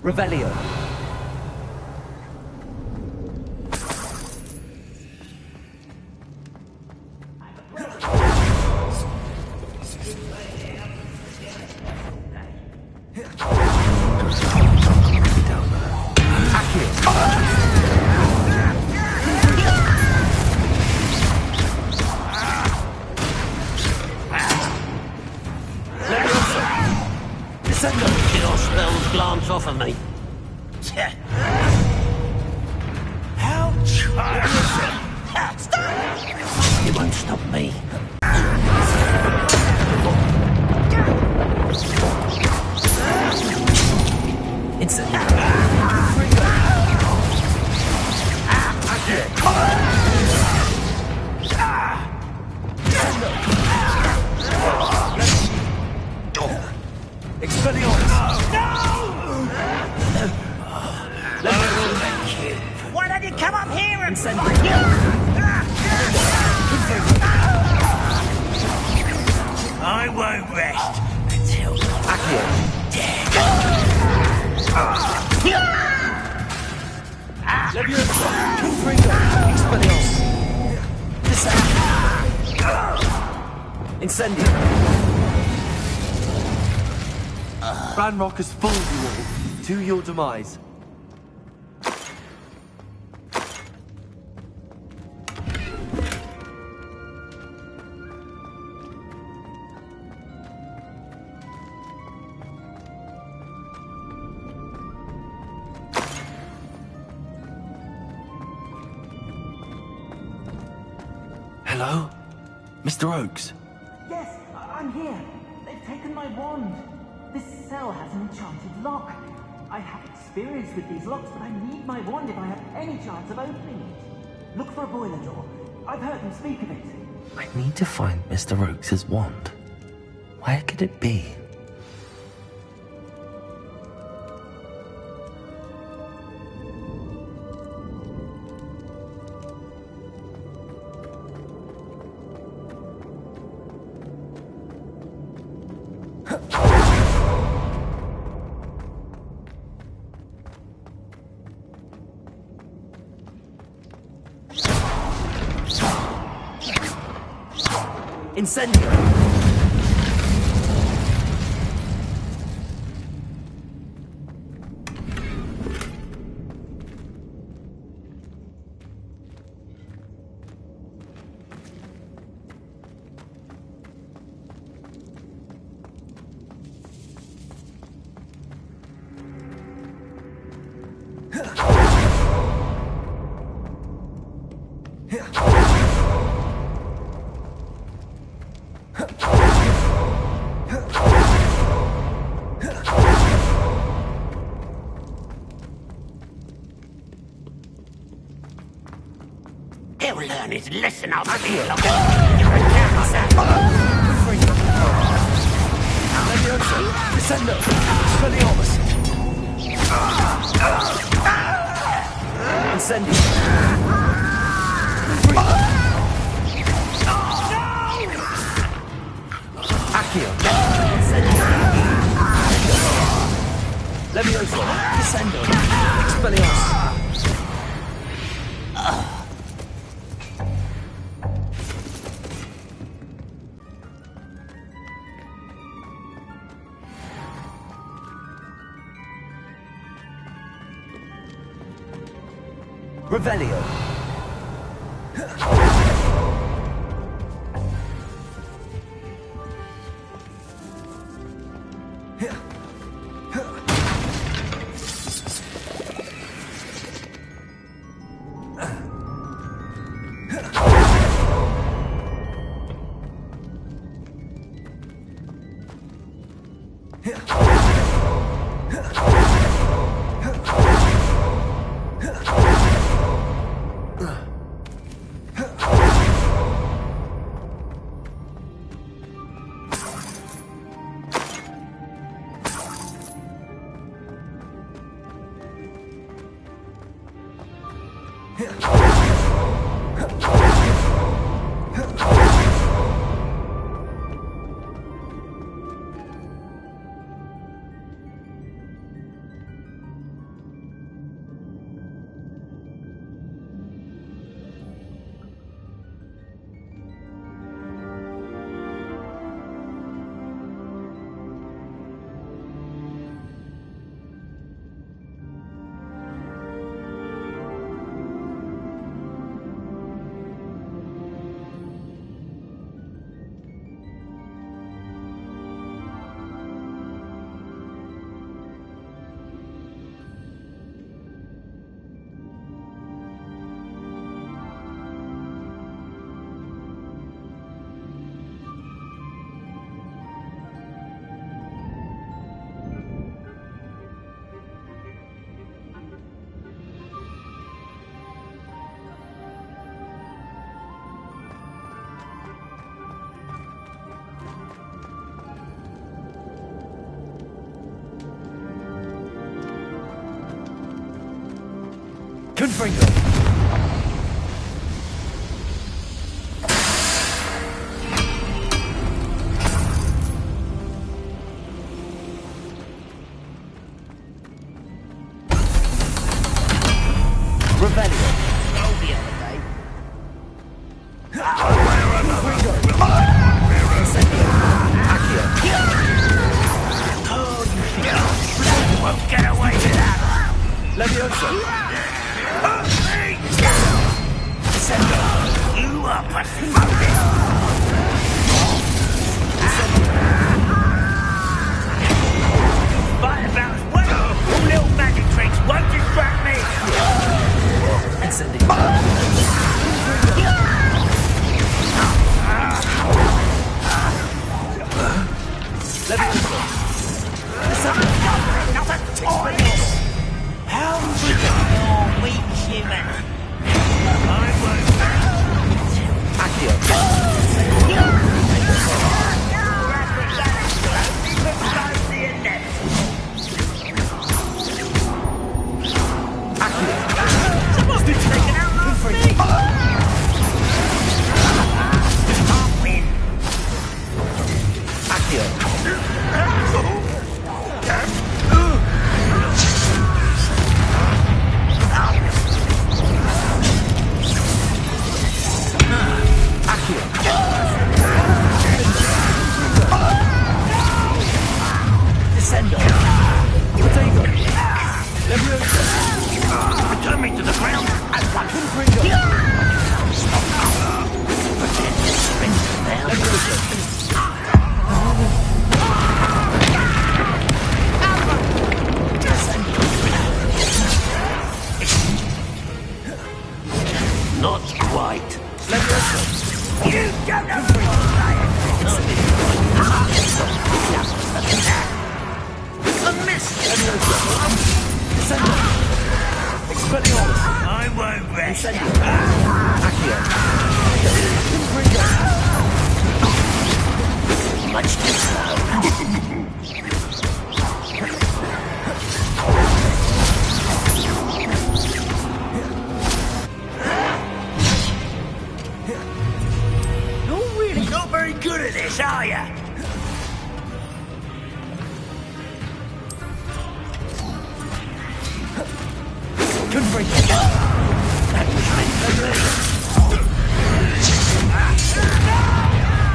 Revelio. Glance off of me. How childish! You won't stop me. It's Why don't you come up here and send I won't rest until you're dead. Incendio. Ranrock has fooled you all to your demise. Hello? Mr. Oakes? Yes, I'm here. They've taken my wand. This cell has an enchanted lock. I have experience with these locks, but I need my wand if I have any chance of opening it. Look for a boiler door. I've heard them speak of it. I need to find Mr. Oakes' wand. Where could it be? Incendio! He'll learn his lesson after this. Descendo! Expelliarmus! Incendio! Accio! Levioso! Descendo! Expelliarmus! Revelio. Confringo. Revelio. Oh, the other day. Won't get away with that. Levioso. You are pathetic. Fight about as well. All little magic tricks won't distract me. Not a toy! How weak human! I won't. Accio. Someone's been taken out last week! Can't win! Accio. Return me to the ground at once! Not quite. You don't know a miss! I won't rest. Much too slow. You're really not very good at this, are you?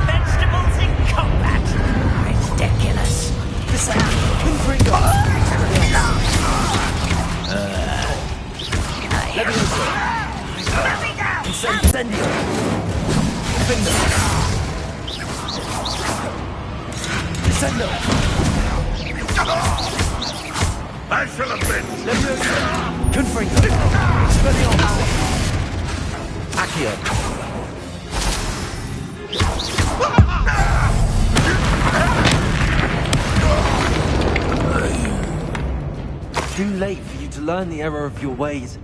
Vegetables in combat! Ridiculous! Let me down! I shall have been! Confringo. Accio. Too late for you to learn the error of your ways.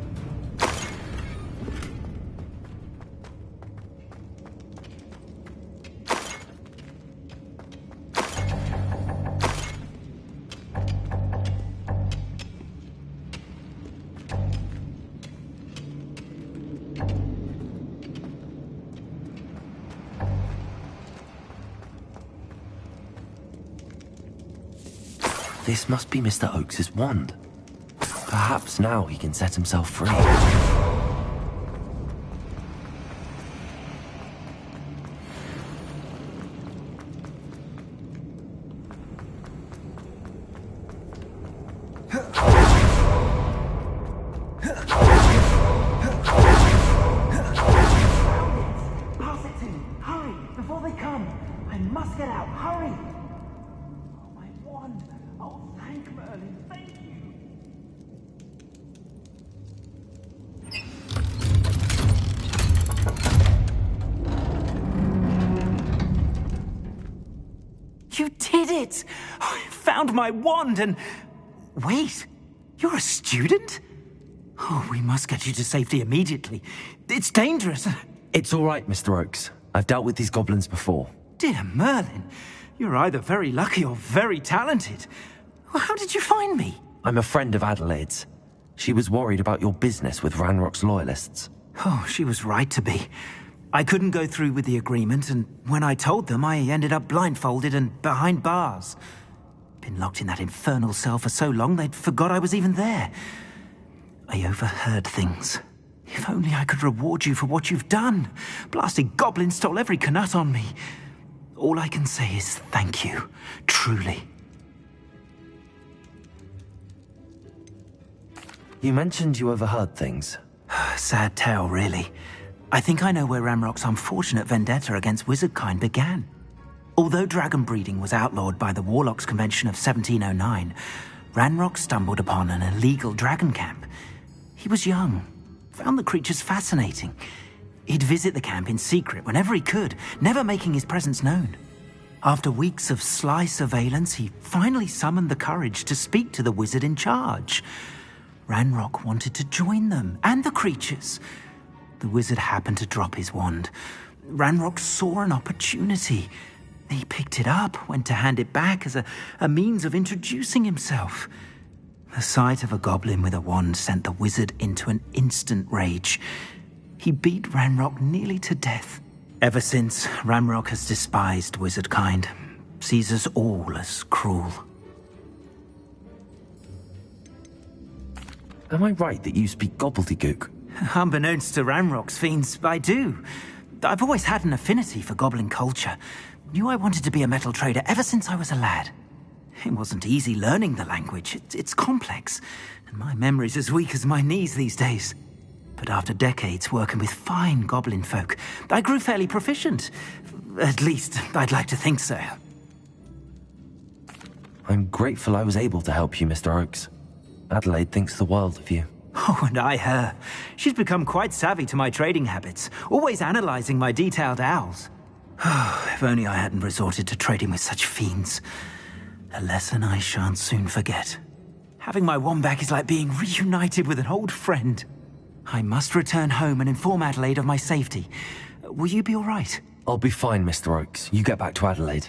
This must be Mr. Oakes's wand. Perhaps now he can set himself free. Pass it to me! Hurry! Before they come! I must get out! Hurry! Oh, my wand! Oh, thank Merlin! Thank you! You did it! I found my wand and... Wait! You're a student? Oh, we must get you to safety immediately. It's dangerous. It's all right, Mr. Oakes. I've dealt with these goblins before. Dear Merlin, you're either very lucky or very talented. Well, how did you find me? I'm a friend of Adelaide's. She was worried about your business with Ranrock's loyalists. Oh, she was right to be. I couldn't go through with the agreement, and when I told them, I ended up blindfolded and behind bars. Been locked in that infernal cell for so long, they'd forgot I was even there. I overheard things. If only I could reward you for what you've done. Blasted goblin stole every Knut on me. All I can say is thank you, truly. You mentioned you overheard things. Sad tale, really. I think I know where Ranrock's unfortunate vendetta against wizardkind began. Although dragon breeding was outlawed by the Warlocks Convention of 1709, Ranrock stumbled upon an illegal dragon camp. He was young, found the creatures fascinating. He'd visit the camp in secret whenever he could, never making his presence known. After weeks of sly surveillance, he finally summoned the courage to speak to the wizard in charge. Ranrock wanted to join them, and the creatures. The wizard happened to drop his wand. Ranrock saw an opportunity. He picked it up, went to hand it back as a means of introducing himself. The sight of a goblin with a wand sent the wizard into an instant rage. He beat Ranrock nearly to death. Ever since, Ranrock has despised wizardkind, sees us all as cruel. Am I right that you speak gobbledygook? Unbeknownst to Ranrock's fiends, I do. I've always had an affinity for goblin culture. Knew I wanted to be a metal trader ever since I was a lad. It wasn't easy learning the language. It's complex, and my memory's as weak as my knees these days. But after decades working with fine goblin folk, I grew fairly proficient. At least, I'd like to think so. I'm grateful I was able to help you, Mr. Oakes. Adelaide thinks the world of you. Oh, and I her. She's become quite savvy to my trading habits, always analyzing my detailed owls. If only I hadn't resorted to trading with such fiends. A lesson I shan't soon forget. Having my wand back is like being reunited with an old friend. I must return home and inform Adelaide of my safety. Will you be all right? I'll be fine, Mr. Oakes. You get back to Adelaide.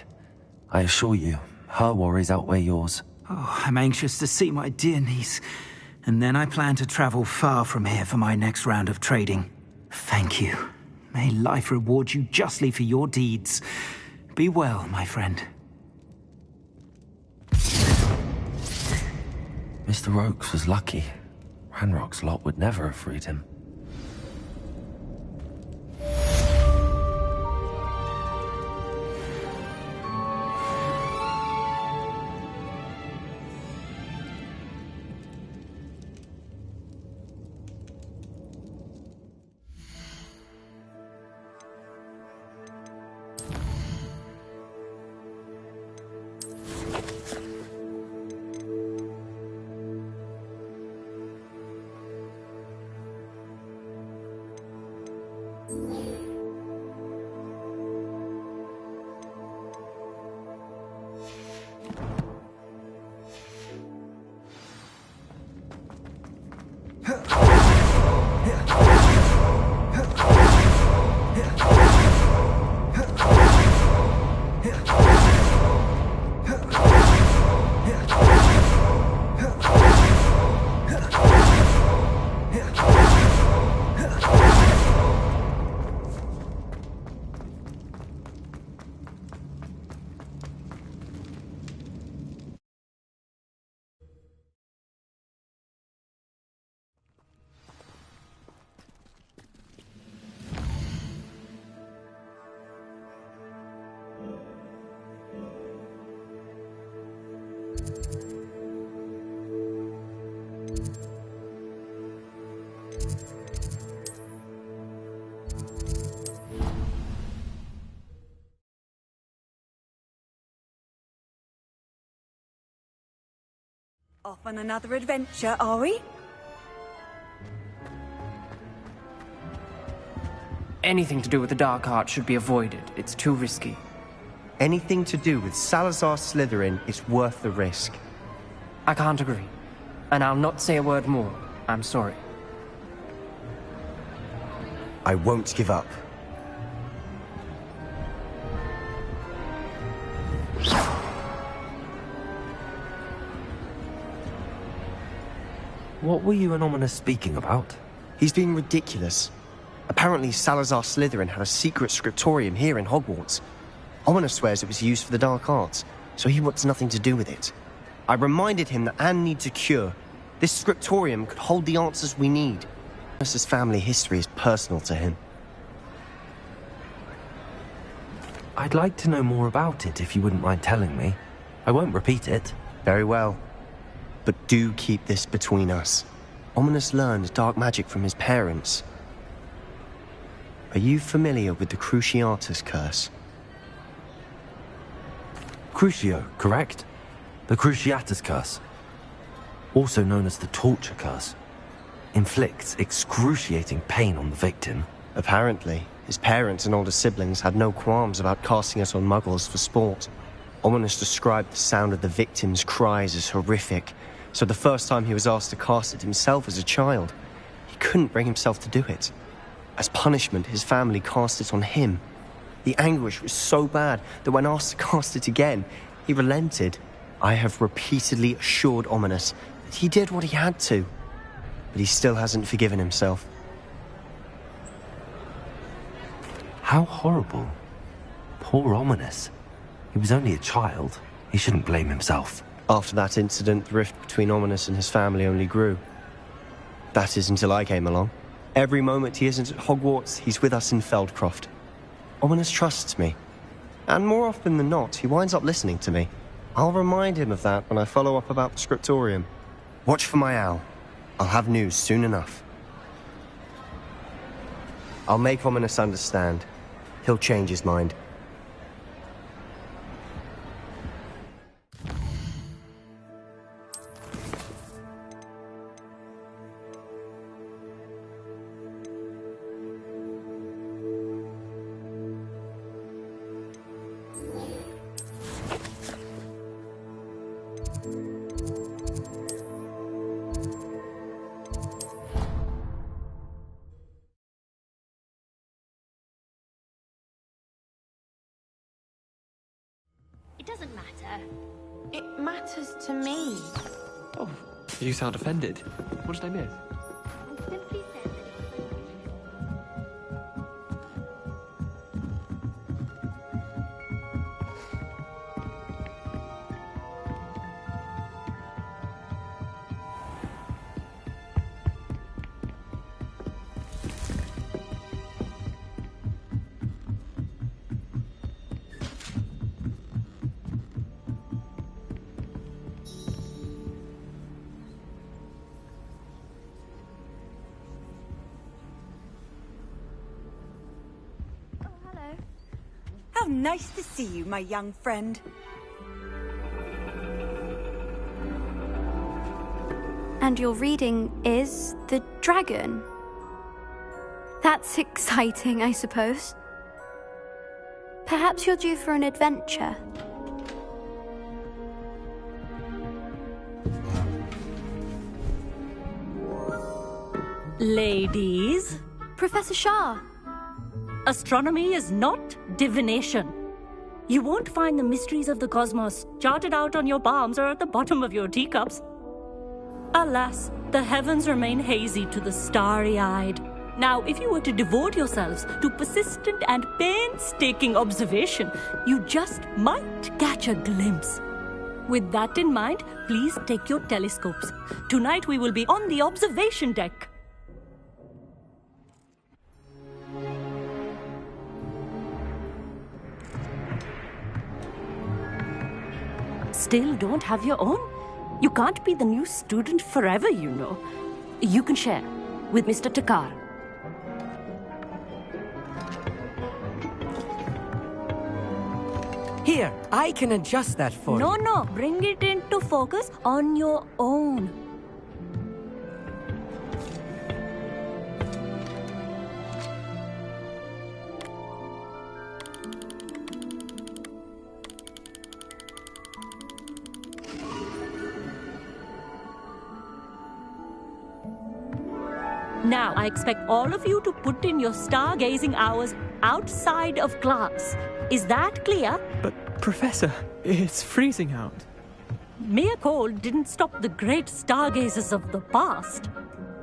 I assure you, her worries outweigh yours. Oh, I'm anxious to see my dear niece. And then I plan to travel far from here for my next round of trading. Thank you. May life reward you justly for your deeds. Be well, my friend. Mr. Oakes was lucky. Ranrock's lot would never have freed him. Off on another adventure, are we? Anything to do with the dark art should be avoided. It's too risky. Anything to do with Salazar Slytherin is worth the risk. I can't agree. And I'll not say a word more. I'm sorry. I won't give up. What were you and Ominous speaking about? He's being ridiculous. Apparently, Salazar Slytherin had a secret scriptorium here in Hogwarts. Ominous swears it was used for the dark arts, so he wants nothing to do with it. I reminded him that Anne needs a cure. This scriptorium could hold the answers we need. Ominous's family history is personal to him. I'd like to know more about it if you wouldn't mind telling me. I won't repeat it. Very well. But do keep this between us. Ominous learned dark magic from his parents. Are you familiar with the Cruciatus curse? Crucio, correct? The Cruciatus curse. Also known as the torture curse. Inflicts excruciating pain on the victim. Apparently, his parents and older siblings had no qualms about casting it on muggles for sport. Ominous described the sound of the victim's cries as horrific, so the first time he was asked to cast it himself as a child, he couldn't bring himself to do it. As punishment, his family cast it on him. The anguish was so bad that when asked to cast it again, he relented. I have repeatedly assured Ominous that he did what he had to, but he still hasn't forgiven himself. How horrible. Poor Ominous. He was only a child. He shouldn't blame himself. After that incident, the rift between Ominous and his family only grew. That is until I came along. Every moment he isn't at Hogwarts, he's with us in Feldcroft. Ominous trusts me. And more often than not, he winds up listening to me. I'll remind him of that when I follow up about the scriptorium. Watch for my owl. I'll have news soon enough. I'll make Ominous understand. He'll change his mind. It doesn't matter. It matters to me. Oh, you sound offended. What did I miss? I simply said that How nice to see you, my young friend. And your reading is The Dragon. That's exciting, I suppose. Perhaps you're due for an adventure. Ladies, Professor Shah. astronomy is not divination. You won't find the mysteries of the cosmos charted out on your palms or at the bottom of your teacups. Alas, the heavens remain hazy to the starry-eyed. Now, if you were to devote yourselves to persistent and painstaking observation, you just might catch a glimpse. With that in mind, please take your telescopes. Tonight we will be on the observation deck. Still don't have your own? You can't be the new student forever, you know. You can share with Mr. Takar. Here, I can adjust that for you. No, bring it into focus on your own. Now, I expect all of you to put in your stargazing hours outside of class. Is that clear? But, Professor, it's freezing out. mere cold didn't stop the great stargazers of the past.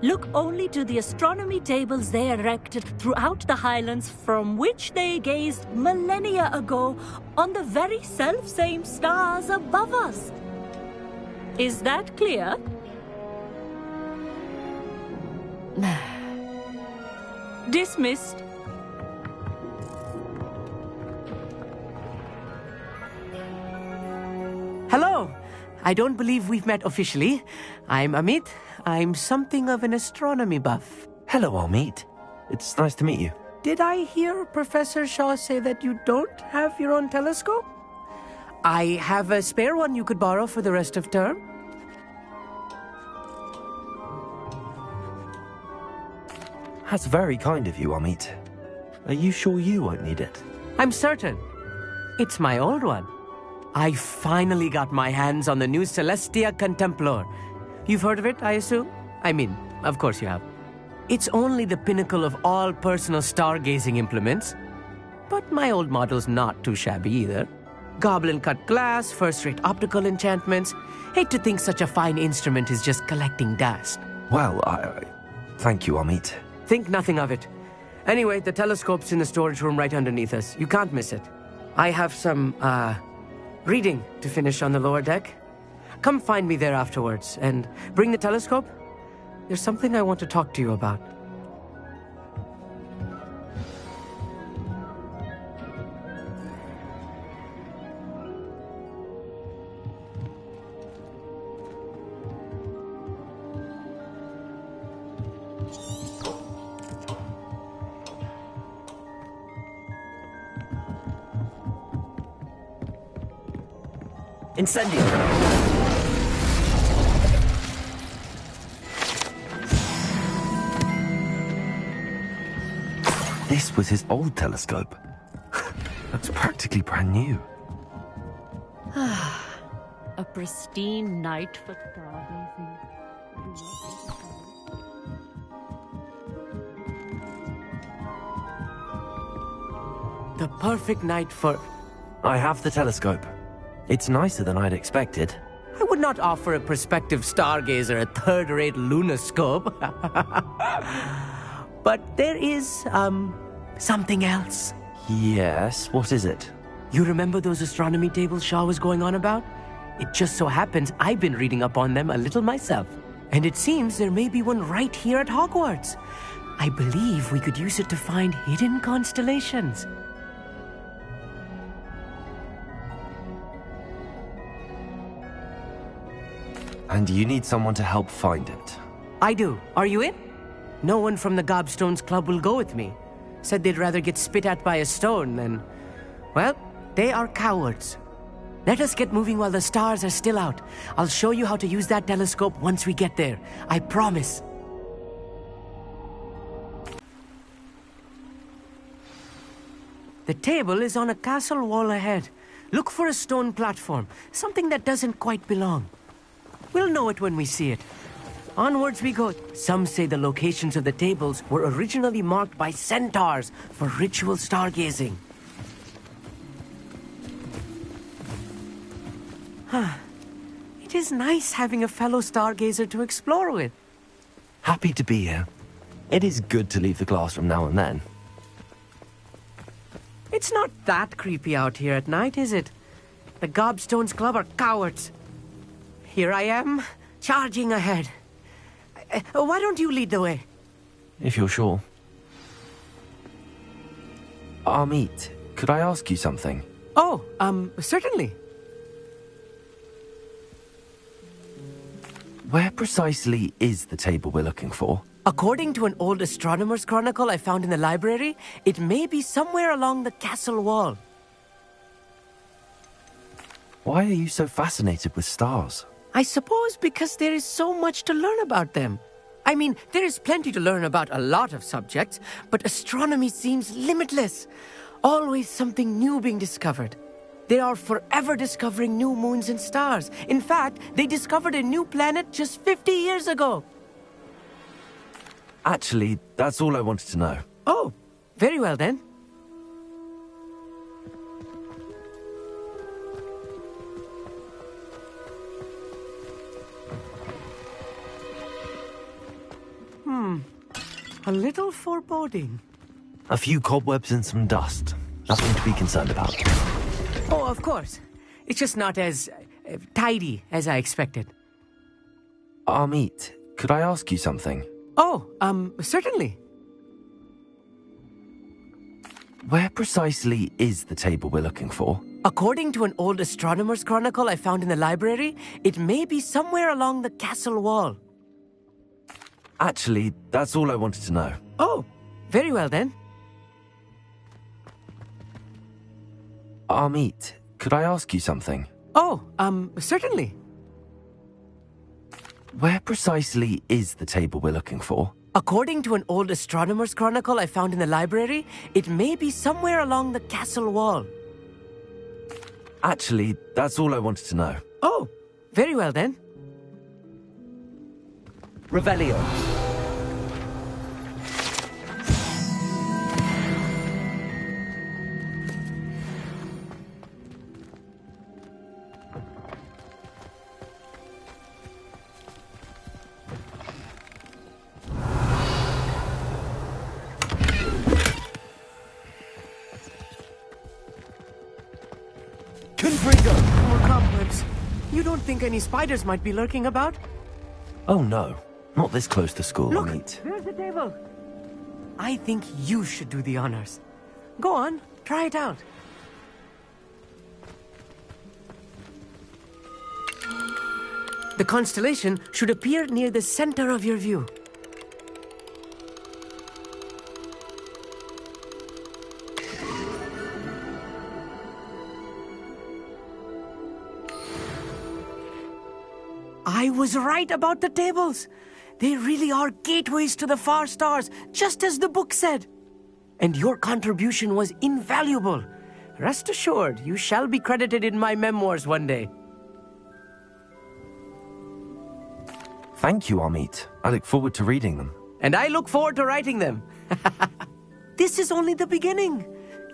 Look only to the astronomy tables they erected throughout the Highlands, from which they gazed millennia ago on the very self-same stars above us. Is that clear? Dismissed. Hello. I don't believe we've met officially. I'm Amit. I'm something of an astronomy buff. Hello, Amit. It's nice to meet you. Did I hear Professor Shaw say that you don't have your own telescope? I have a spare one you could borrow for the rest of term. That's very kind of you, Amit. Are you sure you won't need it? I'm certain. It's my old one. I finally got my hands on the new Celestia Contemplar. You've heard of it, I assume? I mean, of course you have. It's only the pinnacle of all personal stargazing implements. But my old model's not too shabby either. Goblin-cut glass, first-rate optical enchantments. Hate to think such a fine instrument is just collecting dust. Well, thank you, Amit. Think nothing of it. Anyway, the telescope's in the storage room right underneath us. You can't miss it. I have some, reading to finish on the lower deck. Come find me there afterwards, and bring the telescope. There's something I want to talk to you about. Incendio! This was his old telescope. Looks practically brand new. A pristine night for stargazing. The perfect night for... I have the telescope. It's nicer than I'd expected. I would not offer a prospective stargazer a third-rate lunoscope. But there is, something else. Yes, what is it? You remember those astronomy tables Shaw was going on about? It just so happens I've been reading up on them a little myself. And it seems there may be one right here at Hogwarts. I believe we could use it to find hidden constellations. And you need someone to help find it. I do. Are you in? No one from the Gobstones Club will go with me. Said they'd rather get spit at by a stone than... Well, they are cowards. Let us get moving while the stars are still out. I'll show you how to use that telescope once we get there. I promise. The table is on a castle wall ahead. Look for a stone platform, something that doesn't quite belong. We'll know it when we see it. Onwards we go. Some say the locations of the tables were originally marked by centaurs for ritual stargazing. It is nice having a fellow stargazer to explore with. Happy to be here. It is good to leave the classroom now and then. It's not that creepy out here at night, is it? The Gobstones Club are cowards. Here I am, charging ahead. Why don't you lead the way? If you're sure. Amit, could I ask you something? Oh, certainly. Where precisely is the table we're looking for? According to an old astronomer's chronicle I found in the library, it may be somewhere along the castle wall. Why are you so fascinated with stars? I suppose because there is so much to learn about them. I mean, there is plenty to learn about a lot of subjects, but astronomy seems limitless. Always something new being discovered. They are forever discovering new moons and stars. In fact, they discovered a new planet just 50 years ago. Actually, that's all I wanted to know. Oh, very well then. A little foreboding. A few cobwebs and some dust. Nothing to be concerned about. Oh, of course. It's just not as tidy as I expected. Amit, could I ask you something? Oh, certainly. Where precisely is the table we're looking for? According to an old astronomer's chronicle I found in the library, it may be somewhere along the castle wall. Actually, that's all I wanted to know. Oh, very well then. Amit, could I ask you something? Oh, certainly. Where precisely is the table we're looking for? According to an old astronomer's chronicle I found in the library, it may be somewhere along the castle wall. Actually, that's all I wanted to know. Oh, very well then. Revelio. More cobwebs. You don't think any spiders might be lurking about? Oh no, not this close to school, Look, Amit. there's the table. I think you should do the honors. Go on, try it out. The constellation should appear near the center of your view. I was right about the tables. They really are gateways to the far stars, just as the book said. And your contribution was invaluable. Rest assured, you shall be credited in my memoirs one day. Thank you, Amit. I look forward to reading them. And I look forward to writing them. This is only the beginning.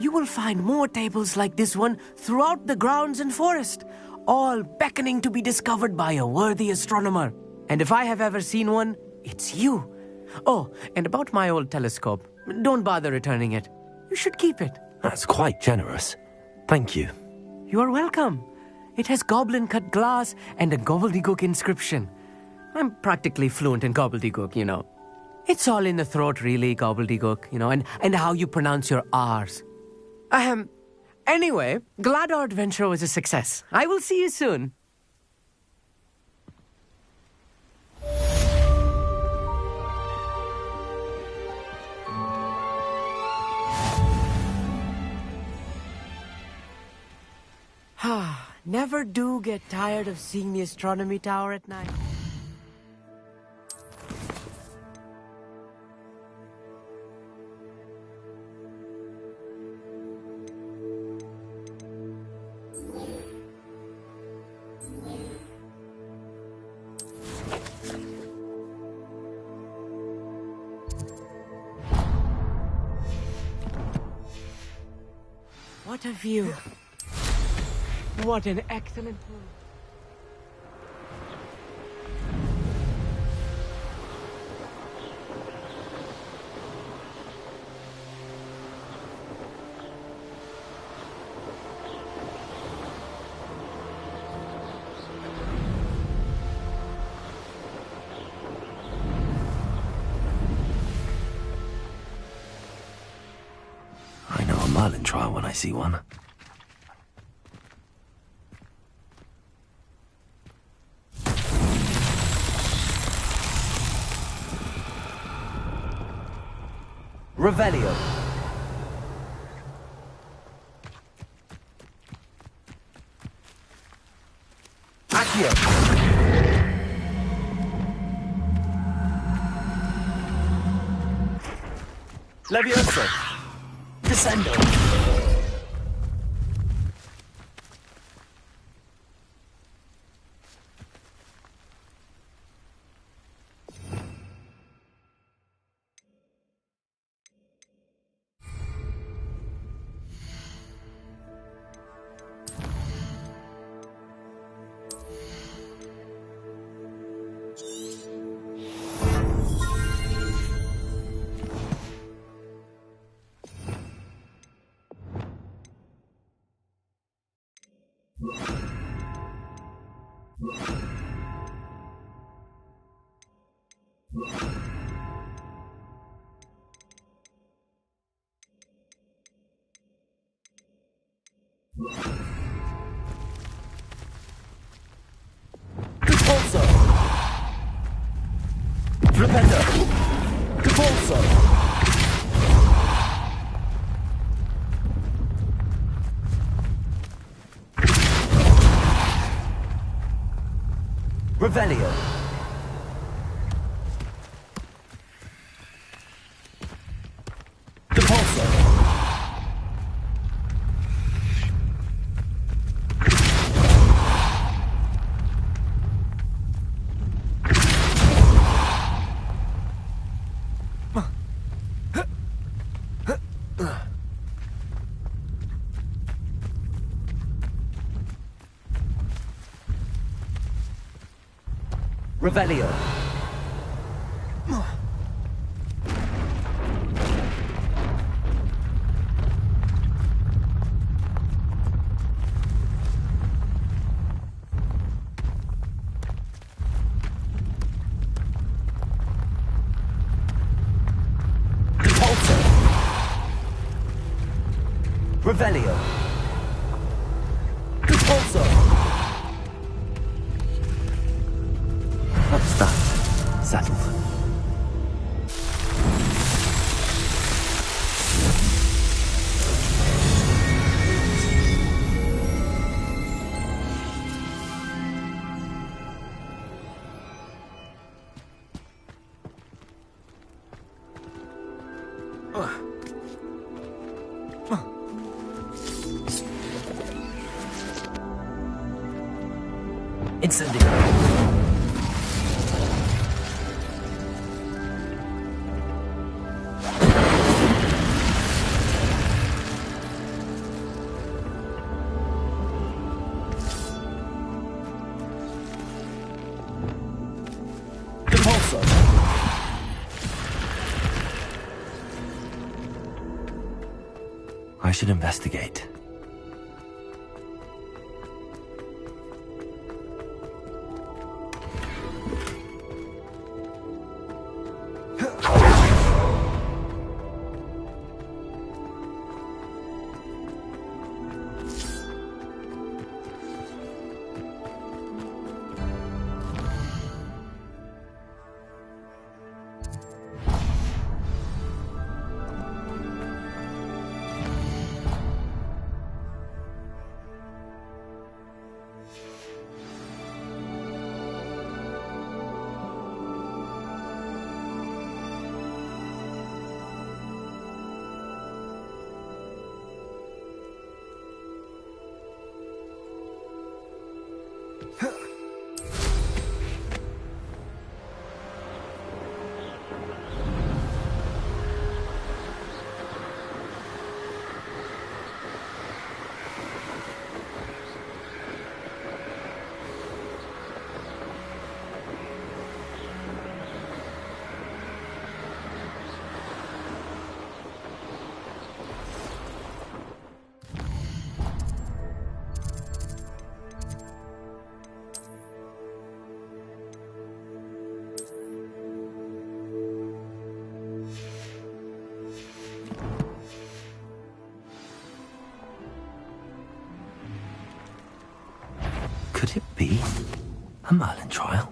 You will find more tables like this one throughout the grounds and forest, all beckoning to be discovered by a worthy astronomer. And if I have ever seen one, it's you. Oh, and about my old telescope, don't bother returning it. You should keep it. That's quite generous. Thank you. You are welcome. It has goblin-cut glass and a gobbledygook inscription. I'm practically fluent in gobbledygook, you know. It's all in the throat, really, gobbledygook, you know, and how you pronounce your R's. Anyway, glad our adventure was a success. I will see you soon. Never do get tired of seeing the astronomy tower at night. What a view. What an excellent view. I know a Merlin trial when I see one. Revelio. Accio. Levioso. Descendo. Repulsor! Flipendo! Repulsor! Revelio! Repulsor! Revelio. Repulsor. Revelio. Repulsor. That's that. Settled. Incendio. I should investigate. Could it be a Merlin trial?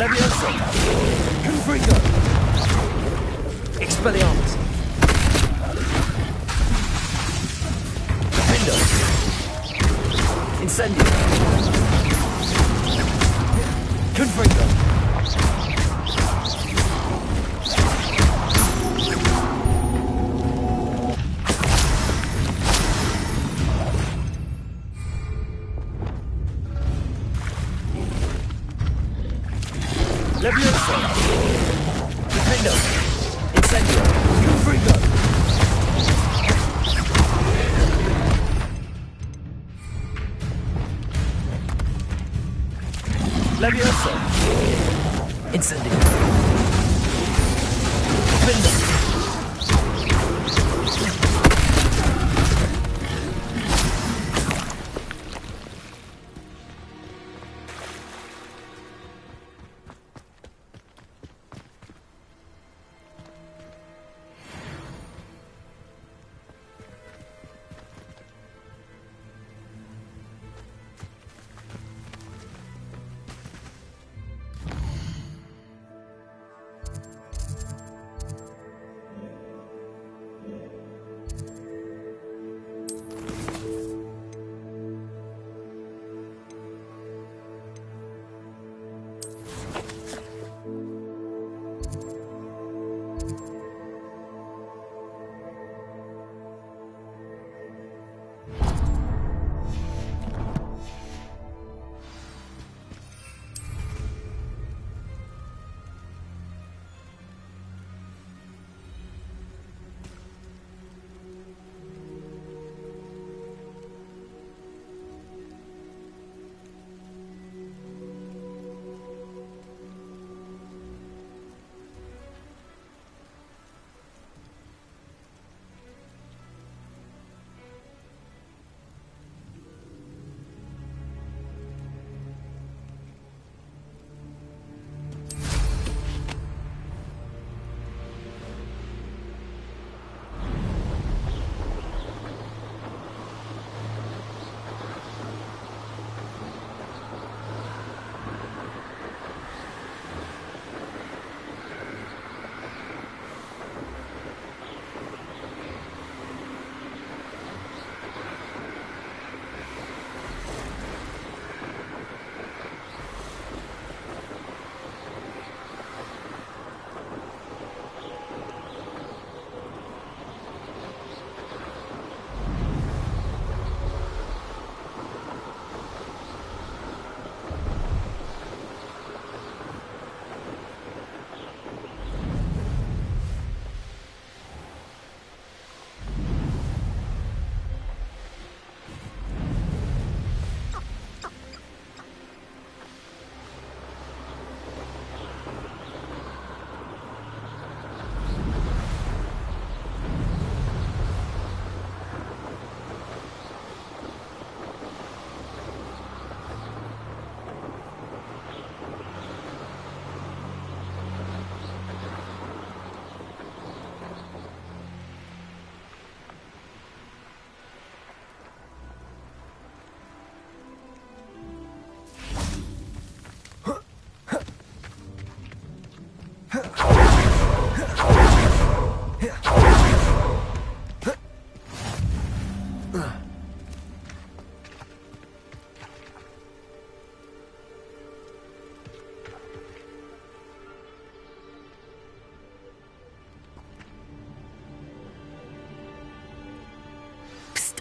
Levioso! Confringo! Expelliarmus! Pindo! Incendio! Confringo! Sending it. Window.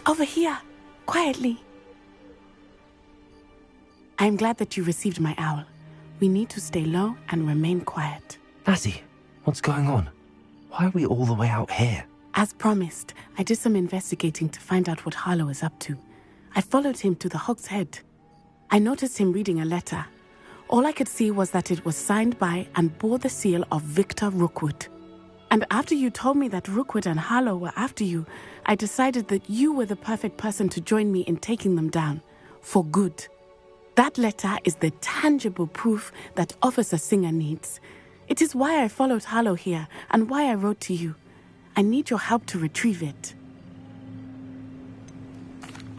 Over here, quietly. I'm glad that you received my owl. We need to stay low and remain quiet. Natty, what's going on? Why are we all the way out here? As promised, I did some investigating to find out what Harlow is up to. I followed him to the Hog's Head. I noticed him reading a letter. All I could see was that it was signed by and bore the seal of Victor Rookwood. And after you told me that Rookwood and Harlow were after you, I decided that you were the perfect person to join me in taking them down. For good. That letter is the tangible proof that Officer Singer needs. It is why I followed Harlow here and why I wrote to you. I need your help to retrieve it.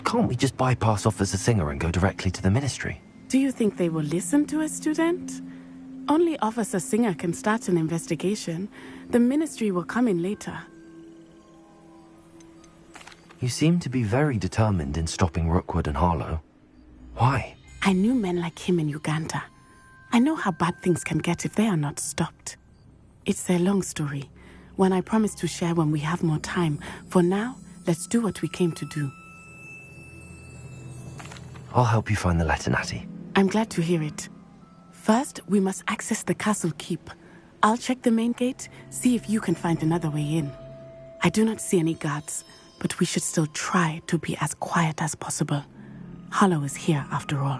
Can't we just bypass Officer Singer and go directly to the Ministry? Do you think they will listen to a student? Only Officer Singer can start an investigation. The Ministry will come in later. You seem to be very determined in stopping Rookwood and Harlow. Why? I knew men like him in Uganda. I know how bad things can get if they are not stopped. It's a long story, one I promise to share when we have more time. For now, let's do what we came to do. I'll help you find the letter, Natty. I'm glad to hear it. First, we must access the castle keep. I'll check the main gate, see if you can find another way in. I do not see any guards, but we should still try to be as quiet as possible. Harlow is here, after all.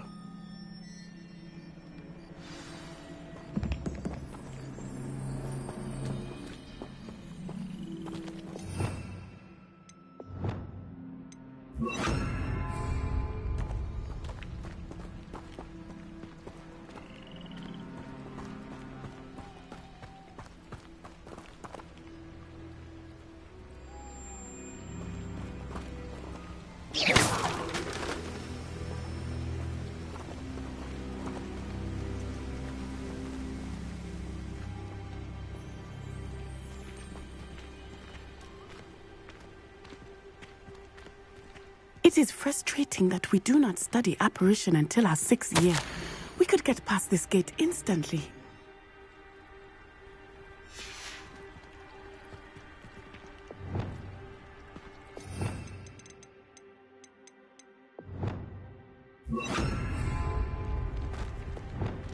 It is frustrating that we do not study apparition until our 6th year. We could get past this gate instantly.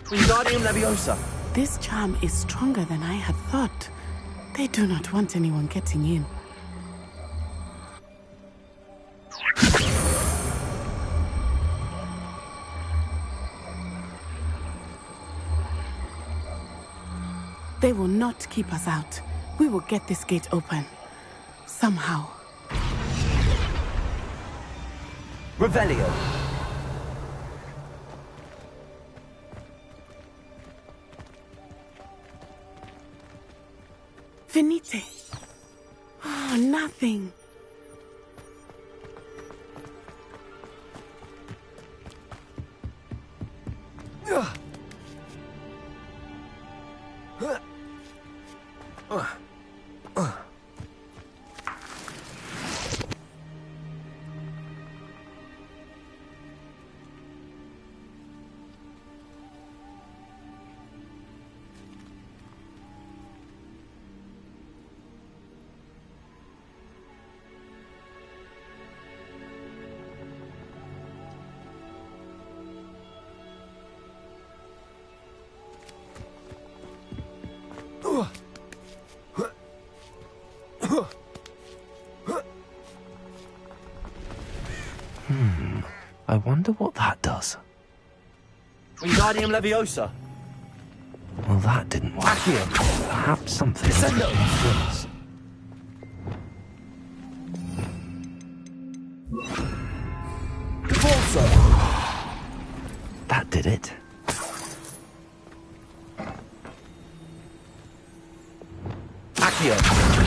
Wingardium Leviosa. This charm is stronger than I had thought. They do not want anyone getting in. They will not keep us out. We will get this gate open. Somehow. Revelio. Venite. Oh, nothing. I wonder what that does. Wingardium Leviosa. Well, that didn't work. Accio. Perhaps something. Descendo. Repulsor. That did it. Accio.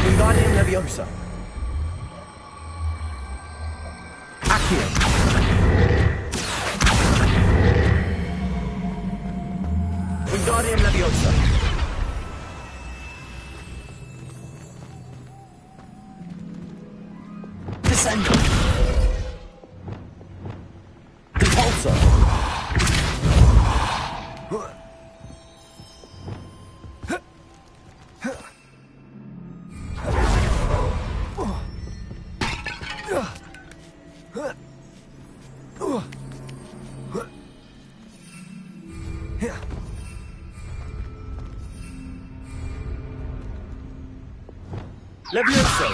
Wingardium Leviosa. Accio. Wingardium Leviosa. Descendo. Repulsor. Levioso.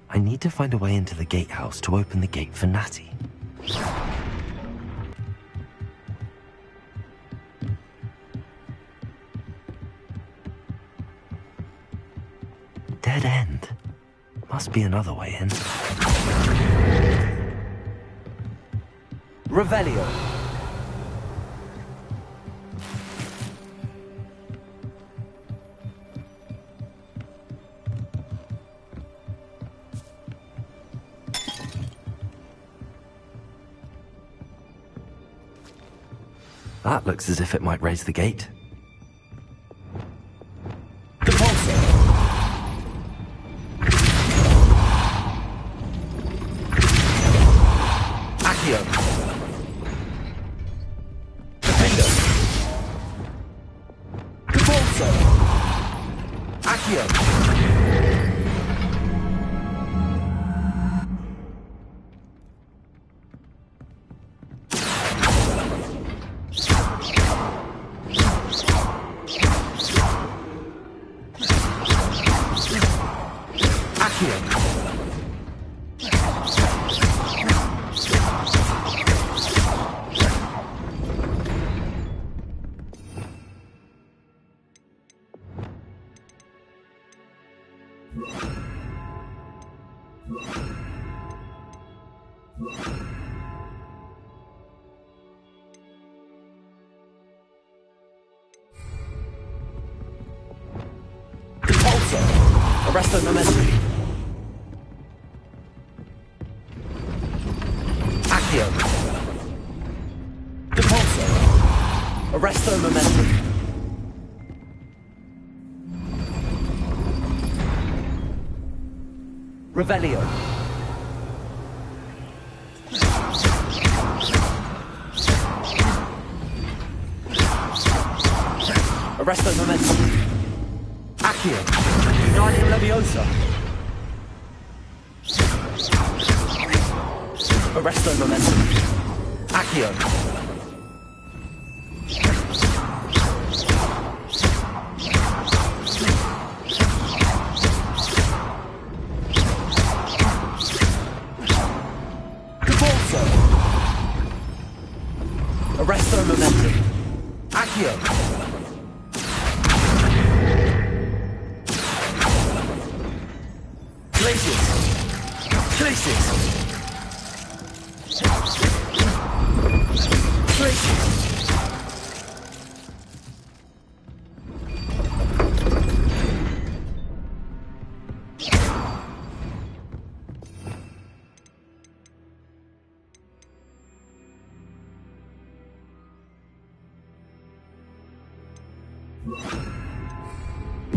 I need to find a way into the gatehouse to open the gate for Natty. Dead end. Must be another way in. Revelio. That looks as if it might raise the gate. Accio. Defender. Repulsor. Accio. Arresto momentum. Accio. Repulsor. Arresto momentum. Revelio. Arresto momentum. Accio. Guardian Leviosa. Arresto momentum. Accio. Devolso. Arresto momentum. Accio. Glacius. Glacius. Glacius.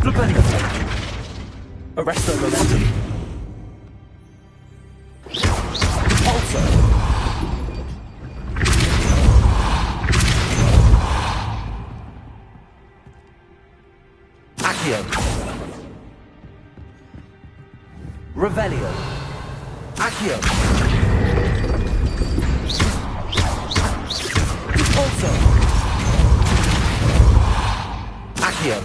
Flipendo. Arresto momentum. Also. Accio. Revelio. Accio. Also. Accio.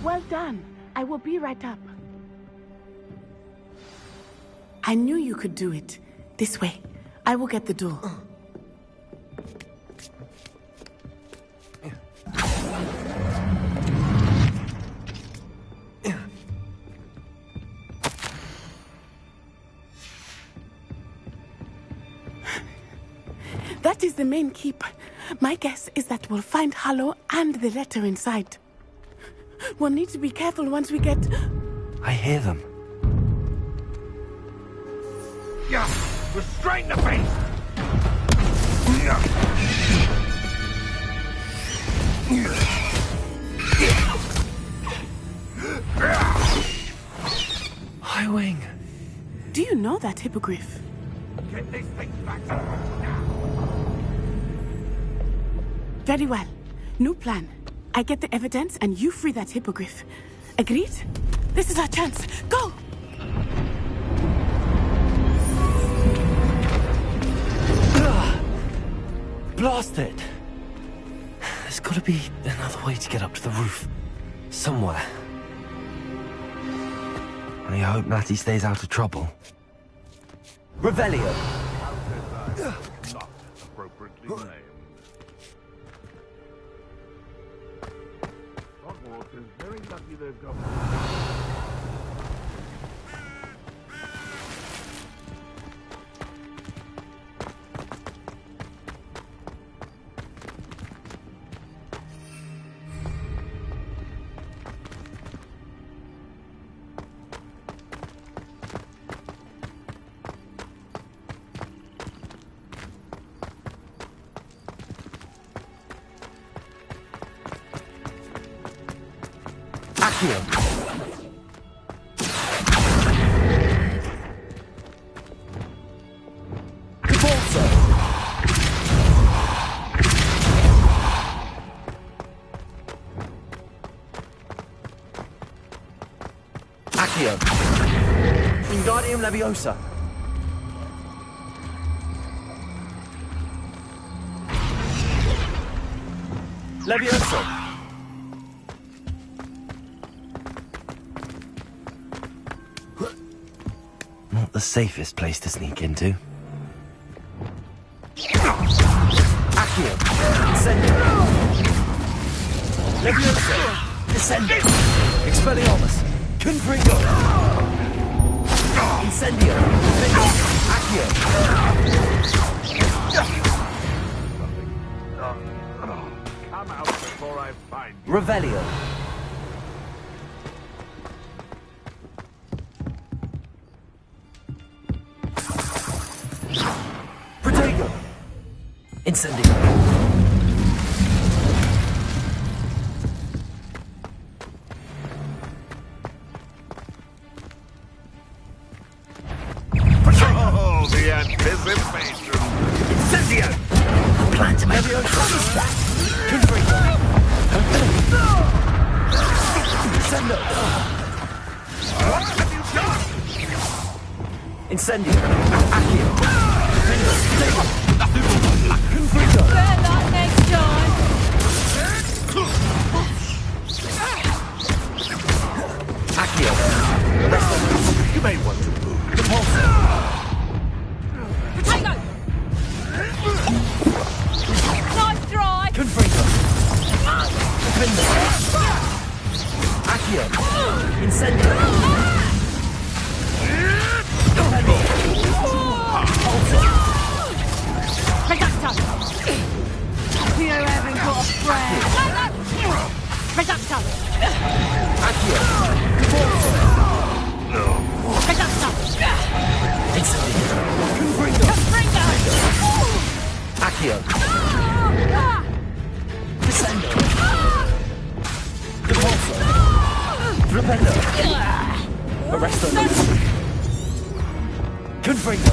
Well done. I will be right up. I knew you could do it. This way. I will get the door. That is the main keep. My guess is that we'll find Harlow and the letter inside. We'll need to be careful once we get... I hear them. Yeah, restrain the beast! High Wing. Do you know that hippogriff? Get this thing back to now! Very well. New plan. I get the evidence and you free that hippogriff. Agreed? This is our chance. Go! Blast it! There's gotta be another way to get up to the roof. Somewhere. I hope Natty stays out of trouble. Revelio. Not appropriately named. Hogwarts is very lucky they've got... Accio. Devolso. Accio. Wingardium Leviosa. Leviosa. Not the safest place to sneak into. Accio. Incendio. Leviosa. Incendio. Expelliarmus. Confringo. Incendio. Accio. Come out before I find you. Revelio. Protego. Incendio. Oh, the anticipation! Incendio! Plan to make Confringo! Incendio! What have you done? Incendio! Accio! Confringo! Better luck next time. Accio! You may want to move. Repulsor! Potato! Nice try. Confringo! Confringo! Accio! Incendio! Reducto! You haven't got a friend. Reducto! Accio! Reducto! Incendio! Confringo! Confringo! Accio! Descendo! Repulsor! Rependo! Arresto! Confringo!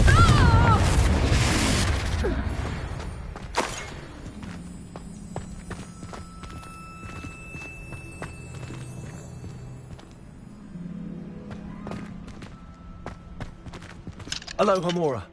Hello, Homura.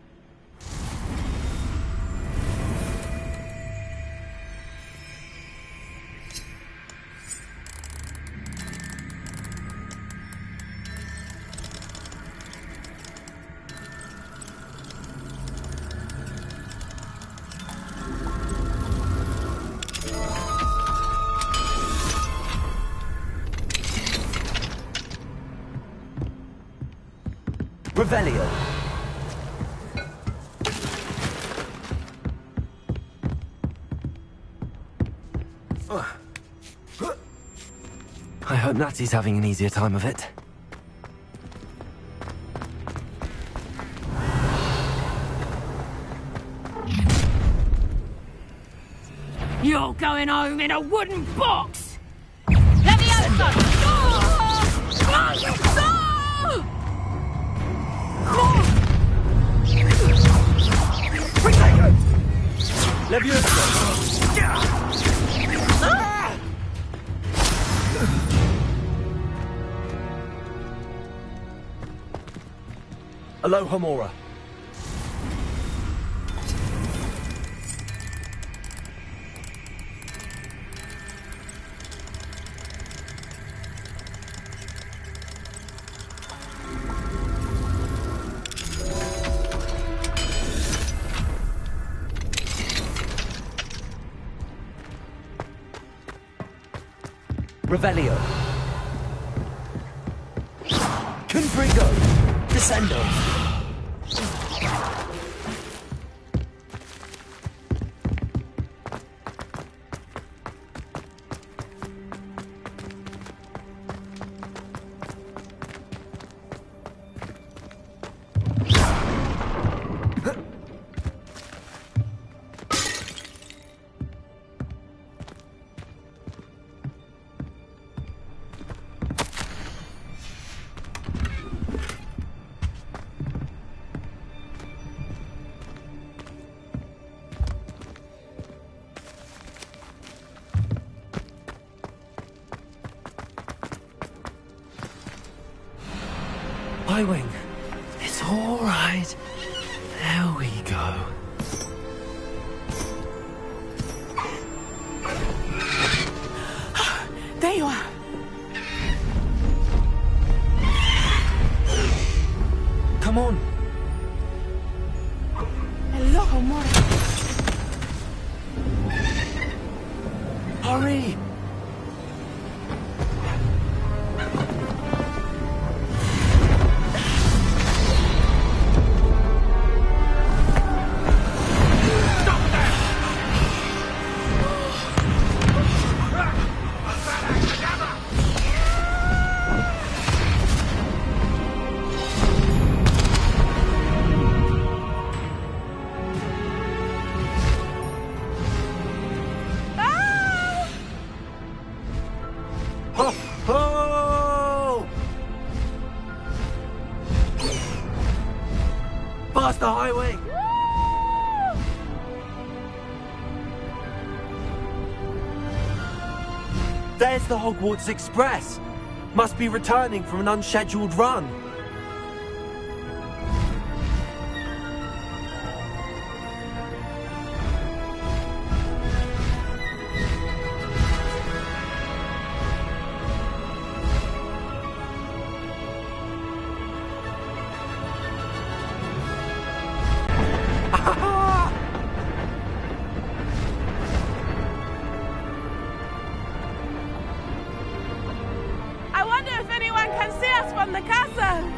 Revelio. I hope Natty's having an easier time of it. You're going home in a wooden box! Levioso! Levioso! Hello, Homura. Revelio. Confringo. Descendo. Y-Wing. It's all right. There we go. There you are. Come on. Hello, Homura. Hurry. Master Highwing! There's the Hogwarts Express! Must be returning from an unscheduled run. I wonder if anyone can see us from the castle.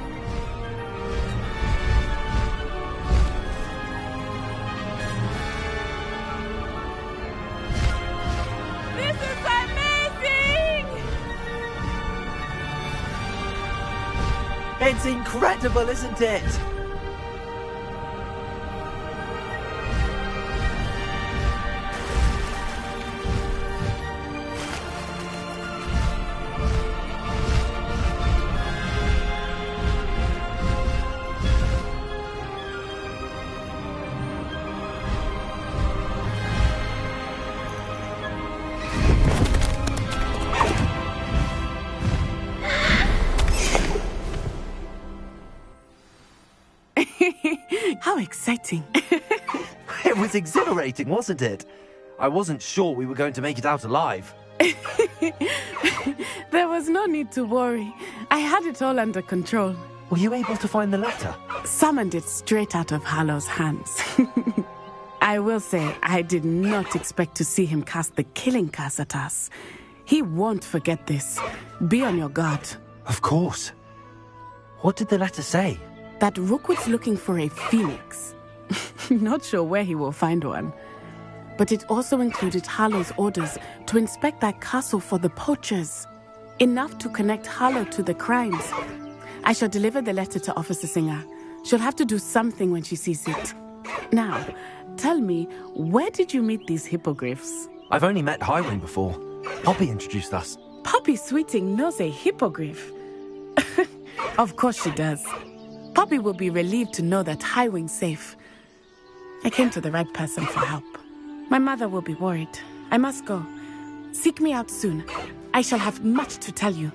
This is amazing! It's incredible, isn't it? How exciting. It was exhilarating, wasn't it? I wasn't sure we were going to make it out alive. There was no need to worry. I had it all under control. Were you able to find the letter? Summoned it straight out of Harlow's hands. I will say, I did not expect to see him cast the killing curse at us. He won't forget this. Be on your guard. Of course. What did the letter say? That Rookwood's looking for a phoenix. Not sure where he will find one. But it also included Harlow's orders to inspect that castle for the poachers. Enough to connect Harlow to the crimes. I shall deliver the letter to Officer Singer. She'll have to do something when she sees it. Now, tell me, where did you meet these hippogriffs? I've only met Highwing before. Poppy introduced us. Poppy Sweeting knows a hippogriff. Of course she does. Poppy will be relieved to know that Highwing's safe. I came to the right person for help. My mother will be worried. I must go. Seek me out soon. I shall have much to tell you.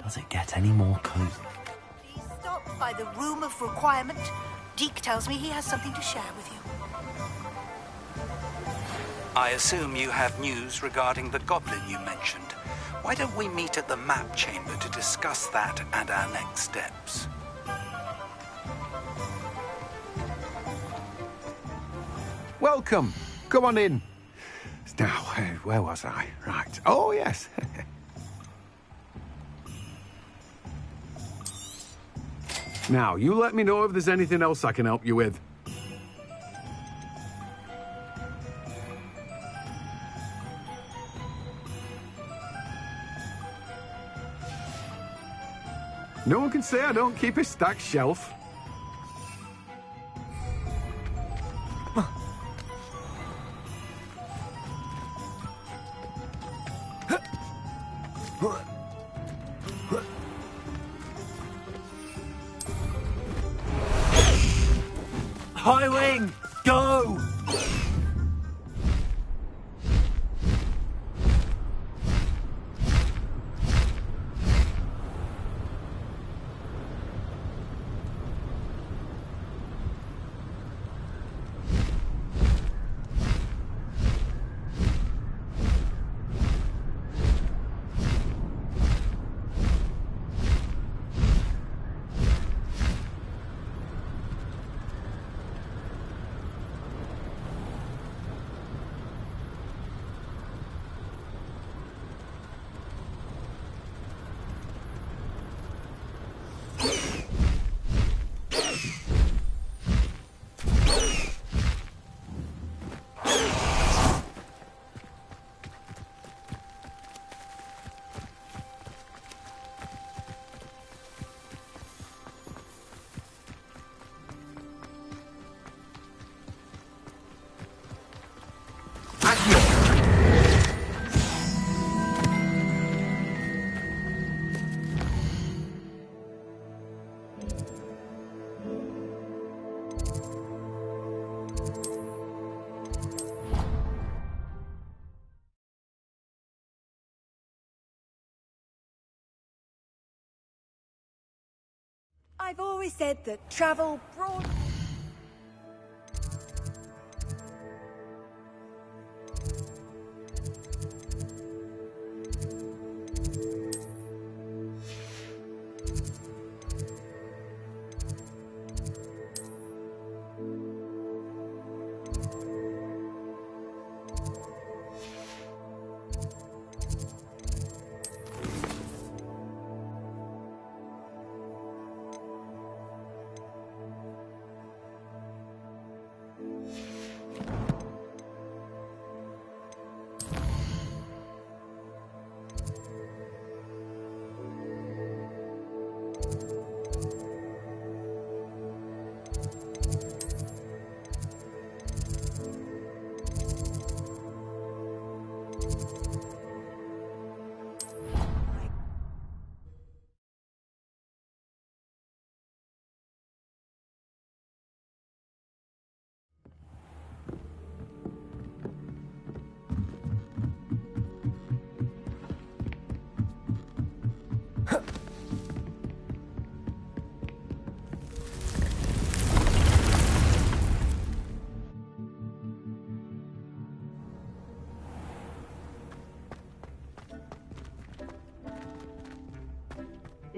Does it get any more cozy? Please stop by the room of requirement. Deke tells me he has something to share with you. I assume you have news regarding the goblin you mentioned. Why don't we meet at the map chamber to discuss that and our next steps? Welcome. Come on in. Now, where was I? Right. Oh, yes. Now, you let me know if there's anything else I can help you with. No one can say I don't keep a stacked shelf. High wing, go! I've always said that travel broad...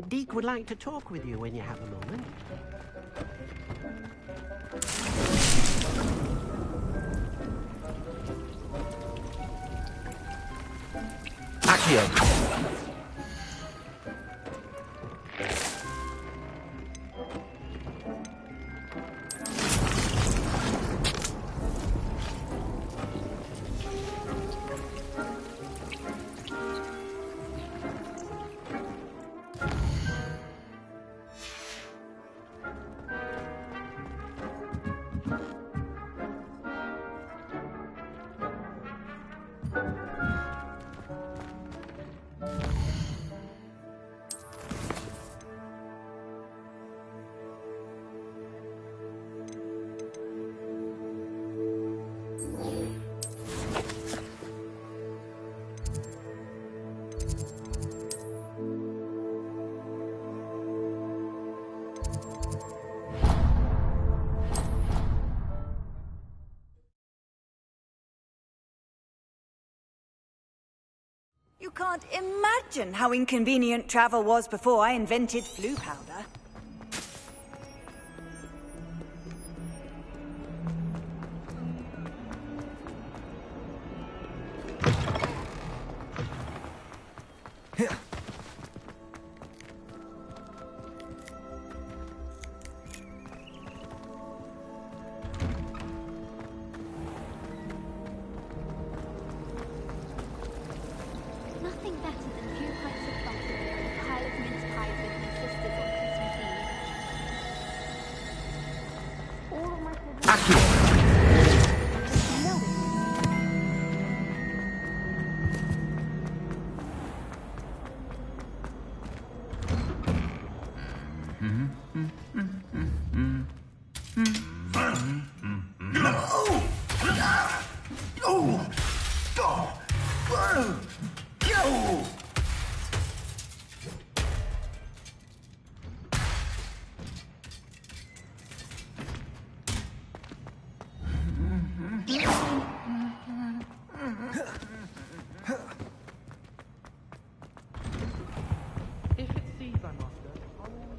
Deke would like to talk with you when you have a moment. Accio! You can't imagine how inconvenient travel was before I invented flu powder. Nothing better than a few pints of butter and a pile of mince pies with my sisters on Christmas Eve. All of my If it sees I master, I will...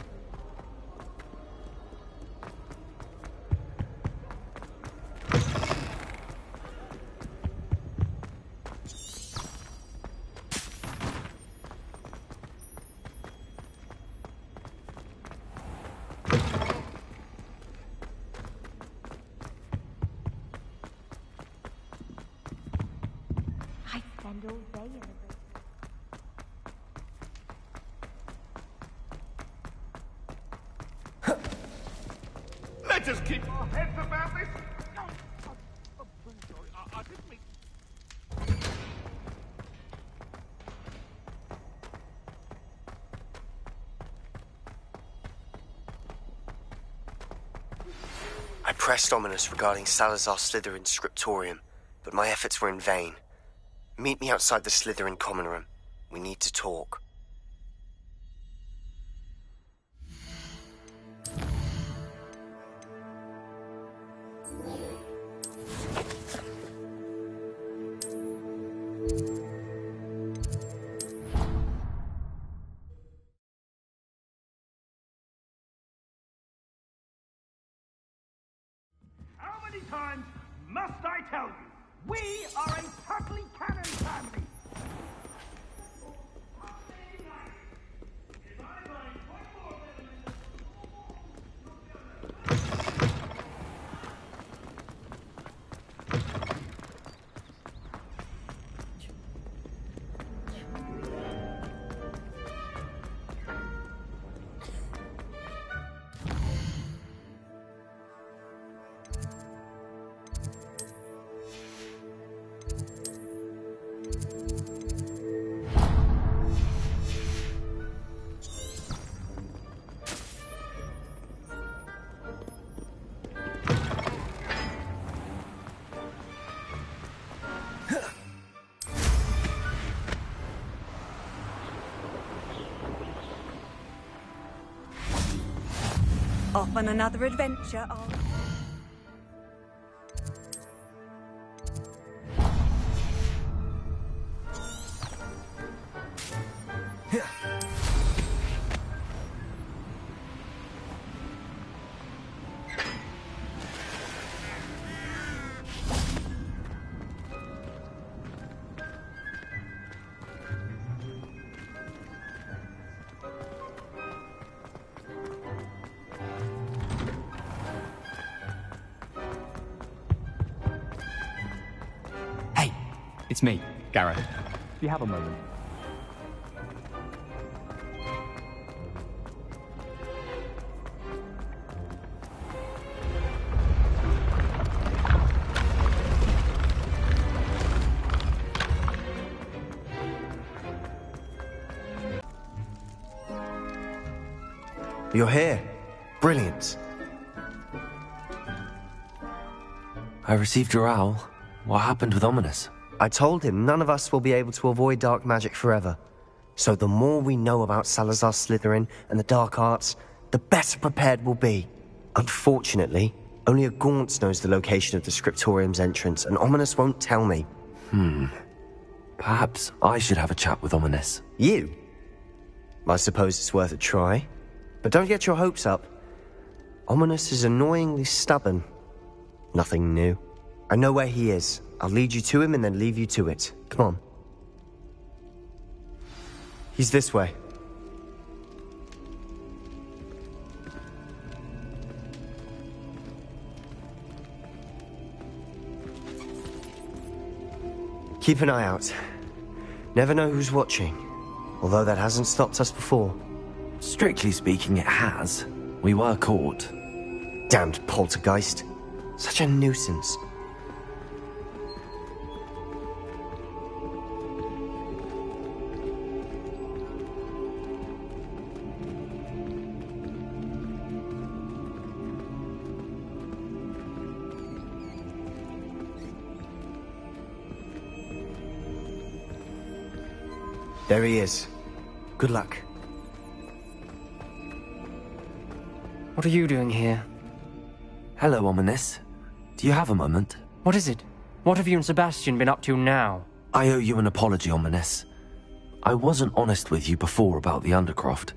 I spend all day in the Let us keep our heads about this. I'm sorry. I didn't mean... I pressed Ominous regarding Salazar Slytherin's scriptorium, but my efforts were in vain. Meet me outside the Slytherin common room. We need to talk. How many times must I tell you? We are a Tutley Cannon family. Off on another adventure, It's me, Gareth. If you have a moment. You're here. Brilliant. I received your owl. What happened with Ominous? I told him none of us will be able to avoid dark magic forever. So the more we know about Salazar Slytherin and the dark arts, the better prepared we'll be. Unfortunately, only a Gaunt knows the location of the Scriptorium's entrance, and Ominous won't tell me. Perhaps I should have a chat with Ominous. You? I suppose it's worth a try. But don't get your hopes up. Ominous is annoyingly stubborn. Nothing new. I know where he is. I'll lead you to him and then leave you to it. Come on. He's this way. Keep an eye out. Never know who's watching. Although that hasn't stopped us before. Strictly speaking, it has. We were caught. Damned poltergeist. Such a nuisance. There he is. Good luck. What are you doing here? Hello, Ominous. Do you have a moment? What is it? What have you and Sebastian been up to now? I owe you an apology, Ominous. I wasn't honest with you before about the Undercroft.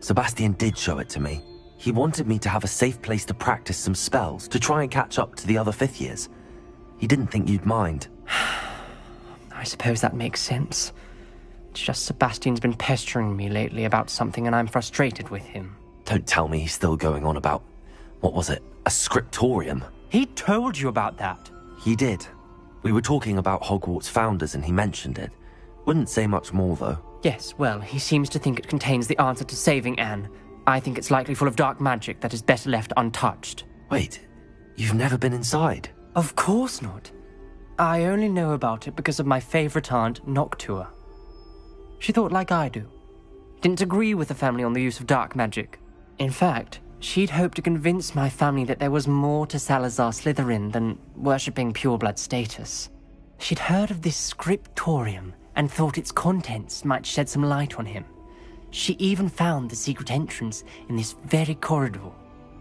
Sebastian did show it to me. He wanted me to have a safe place to practice some spells, to try and catch up to the other fifth years. He didn't think you'd mind. I suppose that makes sense. It's just Sebastian's been pestering me lately about something and I'm frustrated with him. Don't tell me he's still going on about, what was it, a scriptorium? He told you about that. He did. We were talking about Hogwarts founders and he mentioned it. Wouldn't say much more, though. Yes, well, he seems to think it contains the answer to saving Anne. I think it's likely full of dark magic that is better left untouched. Wait, you've never been inside? Of course not. I only know about it because of my favorite aunt, Noctua. She thought like I do. Didn't agree with the family on the use of dark magic. In fact, she'd hoped to convince my family that there was more to Salazar Slytherin than worshipping pureblood status. She'd heard of this scriptorium and thought its contents might shed some light on him. She even found the secret entrance in this very corridor.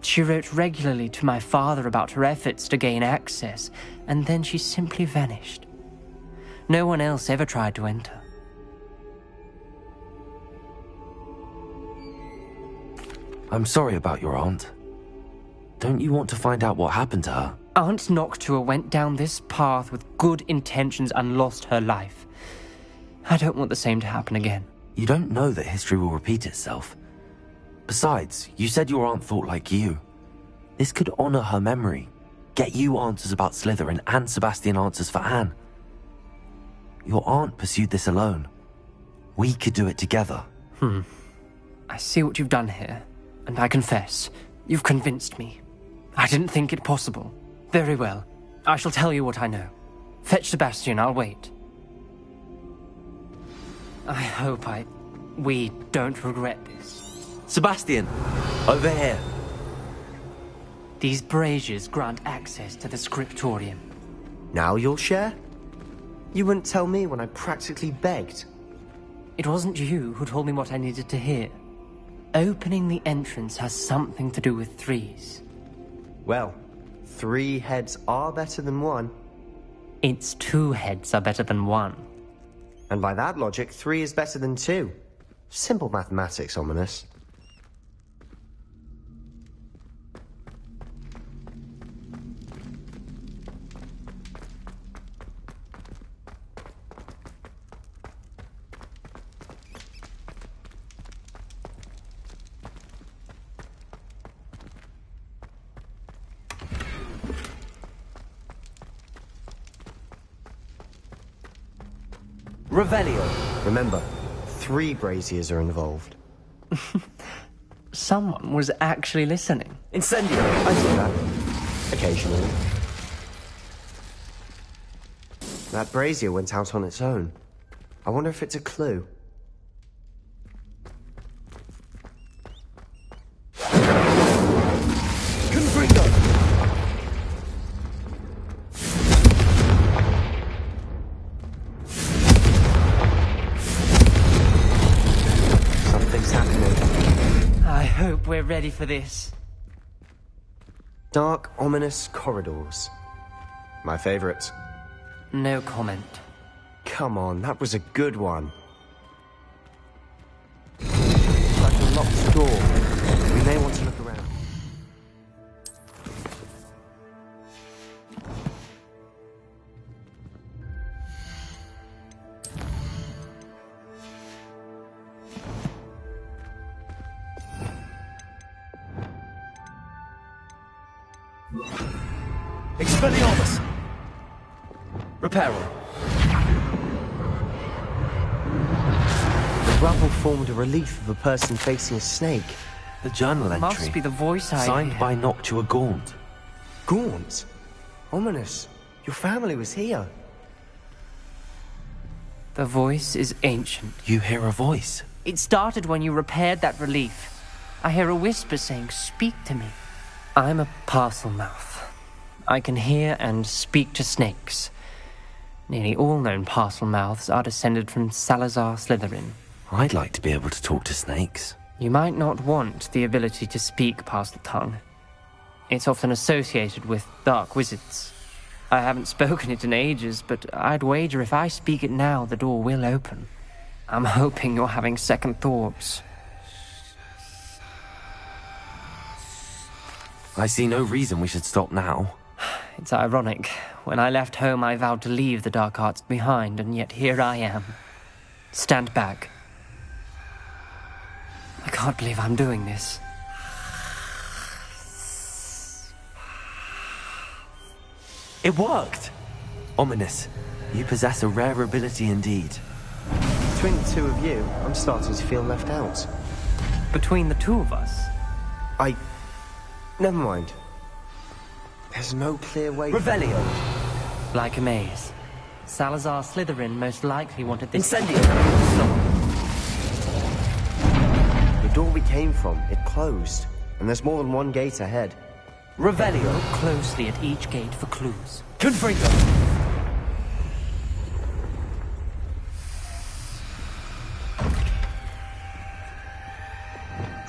She wrote regularly to my father about her efforts to gain access, and then she simply vanished. No one else ever tried to enter. I'm sorry about your aunt. Don't you want to find out what happened to her? Aunt Noctua went down this path with good intentions and lost her life. I don't want the same to happen again. You don't know that history will repeat itself. Besides, you said your aunt thought like you. This could honor her memory, get you answers about Slytherin and Sebastian answers for Anne. Your aunt pursued this alone. We could do it together. I see what you've done here, and I confess, you've convinced me. I didn't think it possible. Very well. I shall tell you what I know. Fetch Sebastian, I'll wait. I hope we don't regret this. Sebastian! Over here! These braziers grant access to the scriptorium. Now you'll share? You wouldn't tell me when I practically begged. It wasn't you who told me what I needed to hear. Opening the entrance has something to do with threes. Well, 3 heads are better than 1. It's 2 heads are better than 1. And by that logic, 3 is better than 2. Simple mathematics, Ominous. Revelio. Remember, 3 braziers are involved. Someone was actually listening. Incendio! I do that. Occasionally. That brazier went out on its own. I wonder if it's a clue. Confringo! Something's happening. I hope we're ready for this. Dark, ominous corridors. My favorite. No comment. Come on, that was a good one. Like a locked door. We may want to look around. Expelliarmus! Reparo. The rubble formed a relief of a person facing a snake. The journal entry. Must be the voice I signed hear. by Noctua Gaunt. Gaunt? Ominous. Your family was here. The voice is ancient. You hear a voice. It started when you repaired that relief. I hear a whisper saying, "Speak to me." I'm a parcel mouth. I can hear and speak to snakes. Nearly all known parcel mouths are descended from Salazar Slytherin. I'd like to be able to talk to snakes. You might not want the ability to speak parcel tongue. It's often associated with dark wizards. I haven't spoken it in ages, but I'd wager if I speak it now, the door will open. I'm hoping you're having second thoughts. I see no reason we should stop now. It's ironic. When I left home, I vowed to leave the dark arts behind, and yet here I am. Stand back. I can't believe I'm doing this. It worked! Ominous. You possess a rare ability indeed. Between the two of you, I'm starting to feel left out. Between the two of us? Never mind. There's no clear way... Revelio! Like a maze. Salazar Slytherin most likely wanted this... Incendio! The door we came from, it closed. And there's more than one gate ahead. Revelio! Look closely at each gate for clues. Confringo!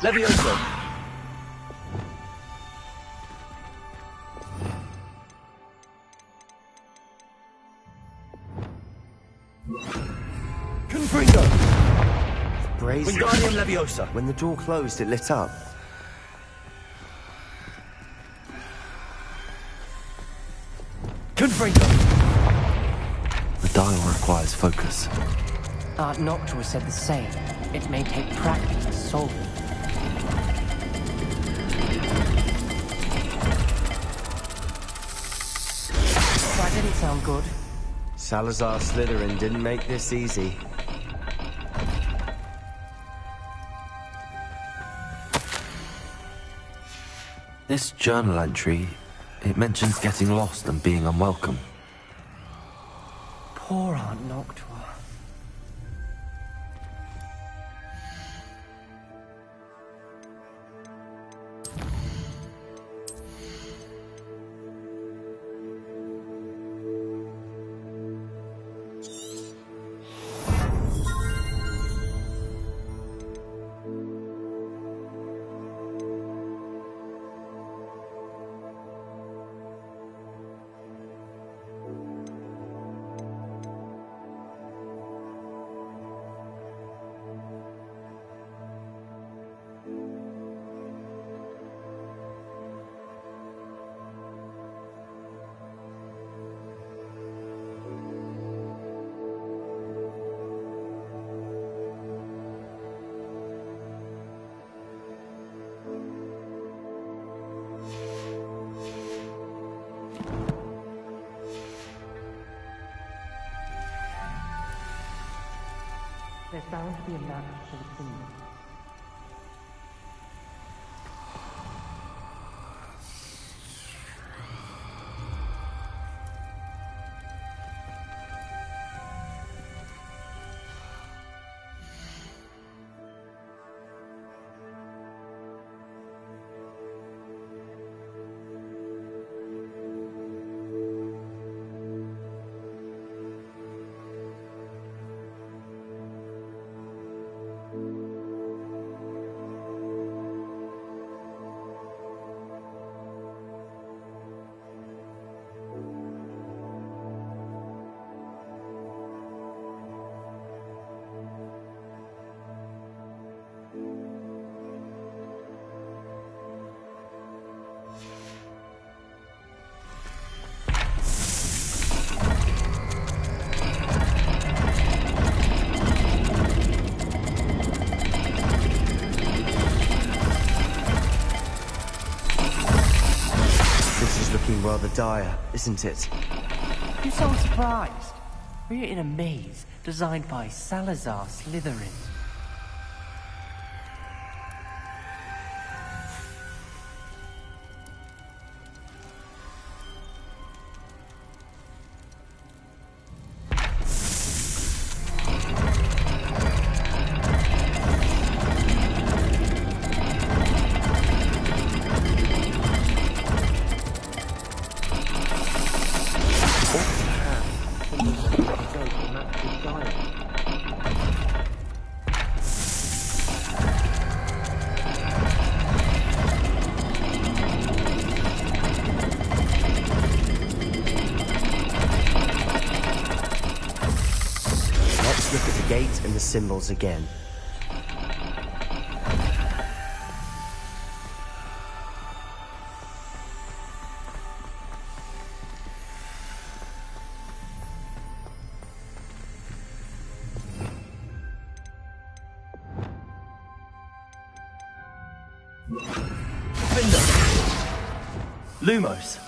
Levioso! Confringo! Brazen. Wingardium Leviosa! When the door closed, it lit up. Confringo! The dial requires focus. Art Noctua said the same. It may take practice to solve it. That didn't sound good. Salazar Slytherin didn't make this easy. This journal entry, it mentions getting lost and being unwelcome. Poor Aunt Noctua. There's bound to be a map for the kingdom. dire, isn't it? You sound surprised. We're in a maze designed by Salazar Slytherin. Look at the gate and the symbols again. Lumos.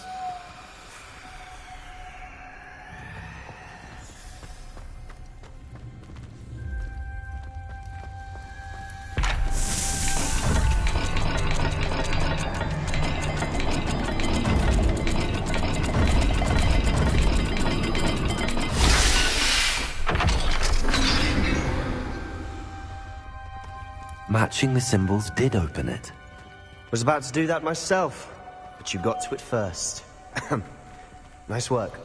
Matching the symbols did open it. Was about to do that myself, but you got to it first. Nice work.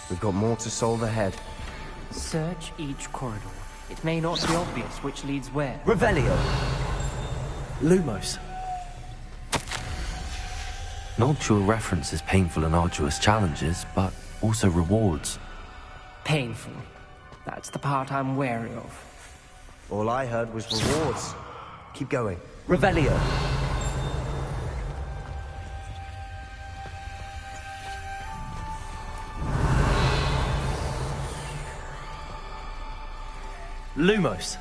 We've got more to solve ahead. Search each corridor. It may not be obvious which leads where. Revelio. Lumos. Noctua references painful and arduous challenges, but also rewards. Painful. That's the part I'm wary of. All I heard was rewards. Keep going. Revelio. Lumos.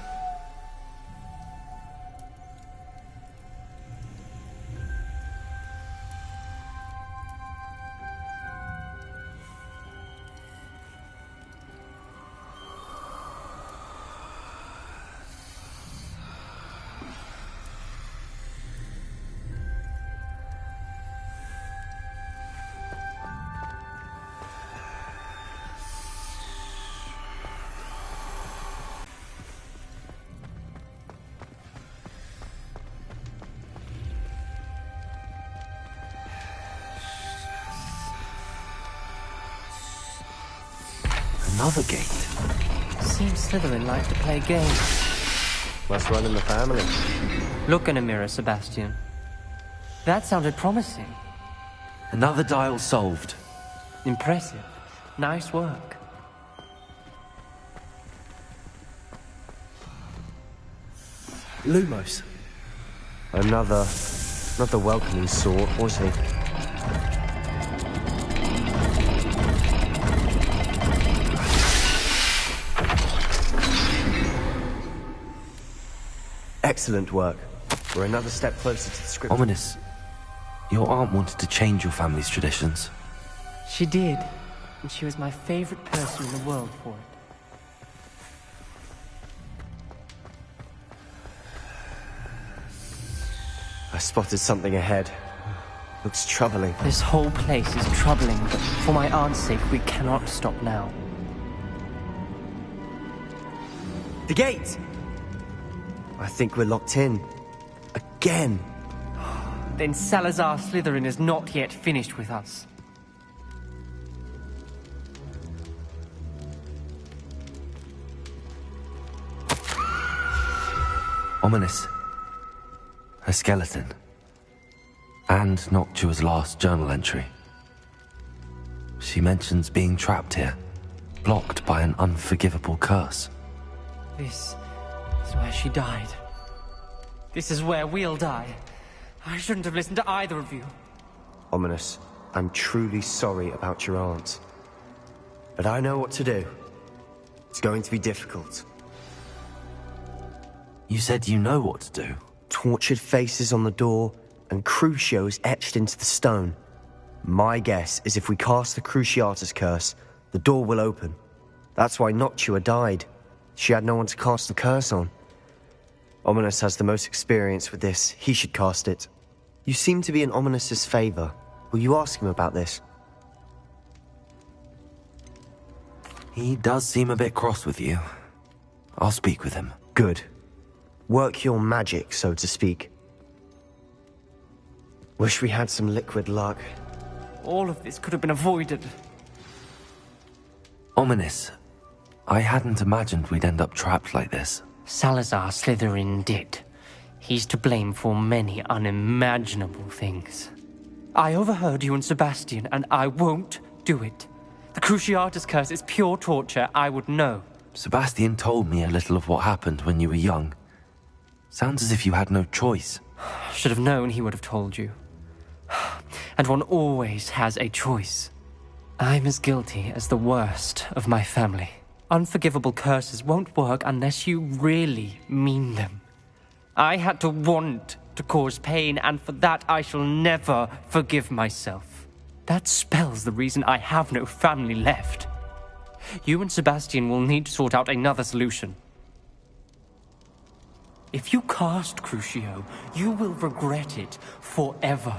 Another gate. Seems Slytherin like to play games. Must run in the family. Look in a mirror, Sebastian. That sounded promising. Another dial solved. Impressive. Nice work. Lumos. Another... not the welcoming sort, was he? Excellent work. We're another step closer to the script. Ominous. Your aunt wanted to change your family's traditions. She did. And she was my favorite person in the world for it. I spotted something ahead. Looks troubling. This whole place is troubling, but for my aunt's sake, we cannot stop now. The gate! I think we're locked in. Again! Then Salazar Slytherin is not yet finished with us. Ominous. A skeleton. And Noctua's last journal entry. She mentions being trapped here, blocked by an unforgivable curse. This is where she died. This is where we'll die. I shouldn't have listened to either of you. Ominous, I'm truly sorry about your aunt. But I know what to do. It's going to be difficult. You said you know what to do. Tortured faces on the door, and Crucios etched into the stone. My guess is if we cast the Cruciatus curse, the door will open. That's why Noctua died. She had no one to cast the curse on. Ominous has the most experience with this. He should cast it. You seem to be in Ominous's favor. Will you ask him about this? He does seem a bit cross with you. I'll speak with him. Good. Work your magic, so to speak. Wish we had some liquid luck. All of this could have been avoided. Ominous. I hadn't imagined we'd end up trapped like this. Salazar Slytherin did. He's to blame for many unimaginable things. I overheard you and Sebastian, and I won't do it. The Cruciatus curse is pure torture. I would know. Sebastian told me a little of what happened when you were young. Sounds as if you had no choice. Should have known he would have told you. And one always has a choice. I'm as guilty as the worst of my family. Unforgivable curses won't work unless you really mean them. I had to want to cause pain, and for that I shall never forgive myself. That spells the reason I have no family left. You and Sebastian will need to sort out another solution. If you cast Crucio, you will regret it forever.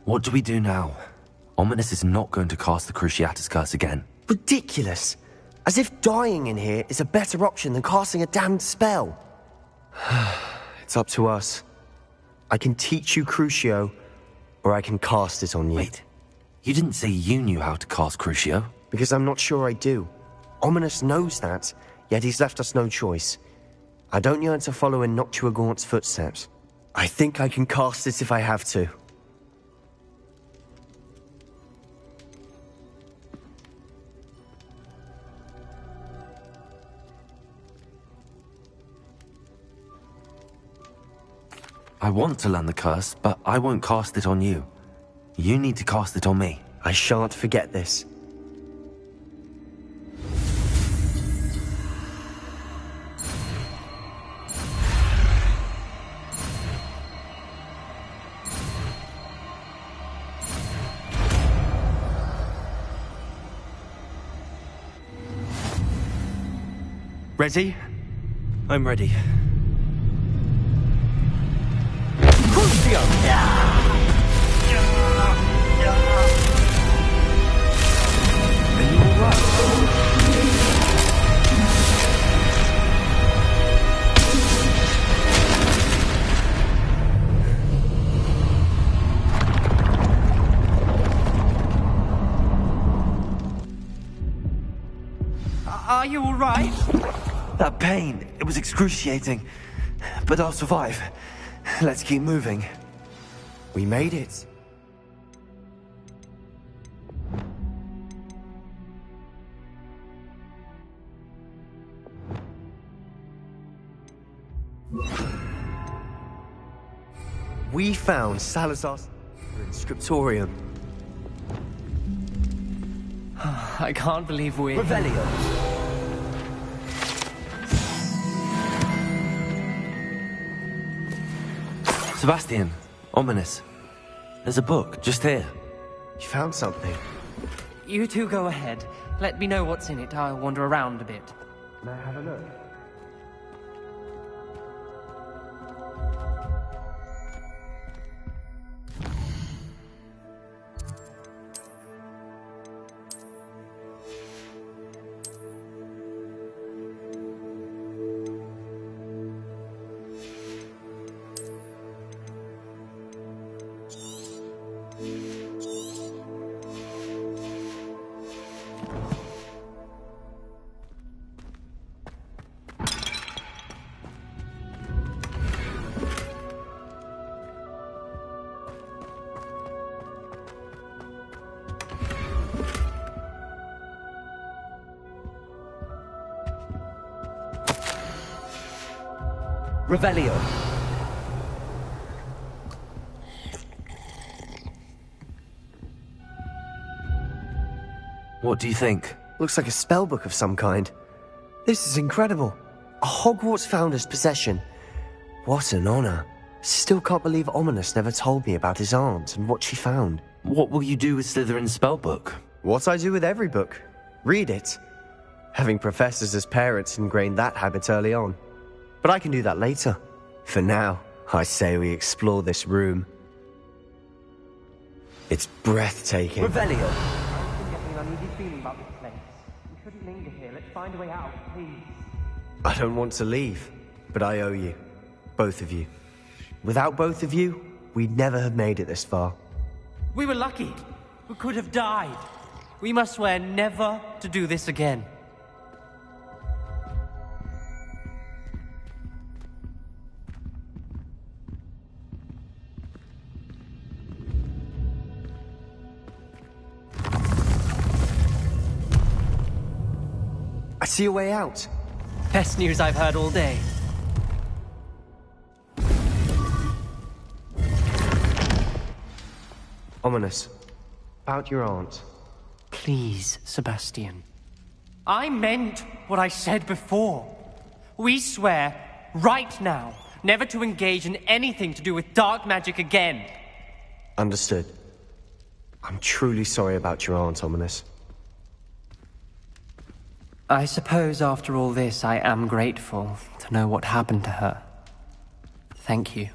What do we do now? Ominous is not going to cast the Cruciatus curse again. Ridiculous! As if dying in here is a better option than casting a damned spell. It's up to us. I can teach you Crucio, or I can cast it on you. Wait, you didn't say you knew how to cast Crucio? Because I'm not sure I do. Ominous knows that, yet he's left us no choice. I don't yearn to follow in Noctua Gaunt's footsteps. I think I can cast it if I have to. I want to learn the curse, but I won't cast it on you. You need to cast it on me. I shan't forget this. Ready? I'm ready. Crucio! Are you alright? Are you alright? That pain, it was excruciating. But I'll survive. Let's keep moving. We made it. We found Salazar's scriptorium. I can't believe we... Revelio. Sebastian, Ominous. There's a book, just here. You found something? You two go ahead. Let me know what's in it. I'll wander around a bit. May I have a look? Revelio. What do you think? Looks like a spellbook of some kind. This is incredible. A Hogwarts founder's possession. What an honor. Still can't believe Ominous never told me about his aunt and what she found. What will you do with Slytherin's spellbook? What I do with every book. Read it. Having professors as parents ingrained that habit early on. But I can do that later. For now, I say we explore this room. It's breathtaking. Revelio! I've been getting an uneasy feeling about this place. We shouldn't linger here. Let's find a way out, please. I don't want to leave, but I owe you. Both of you. Without both of you, we'd never have made it this far. We were lucky. We could have died. We must swear never to do this again. I see a way out. Best news I've heard all day. Ominous. About your aunt. Please, Sebastian. I meant what I said before. We swear, right now, never to engage in anything to do with dark magic again. Understood. I'm truly sorry about your aunt, Ominous. I suppose after all this, I am grateful to know what happened to her. Thank you.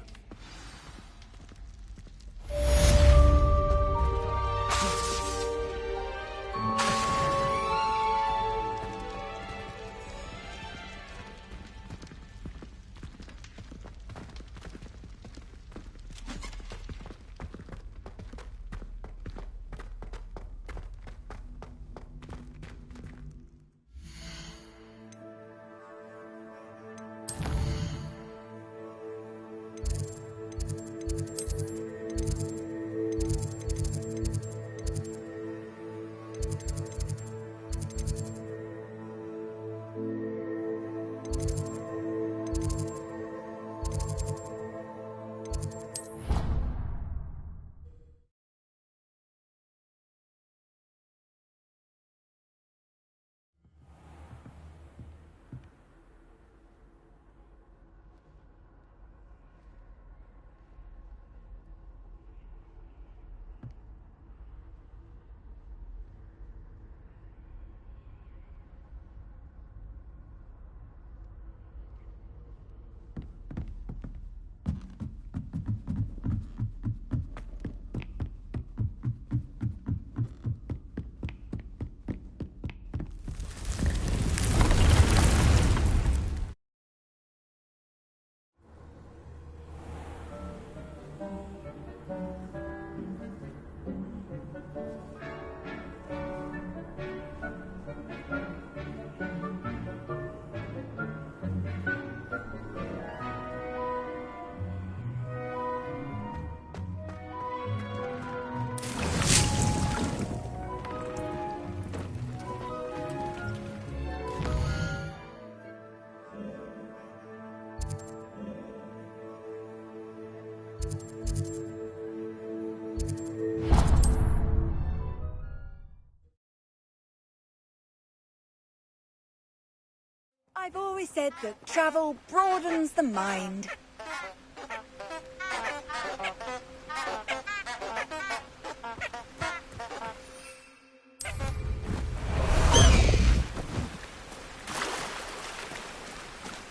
I've always said that travel broadens the mind.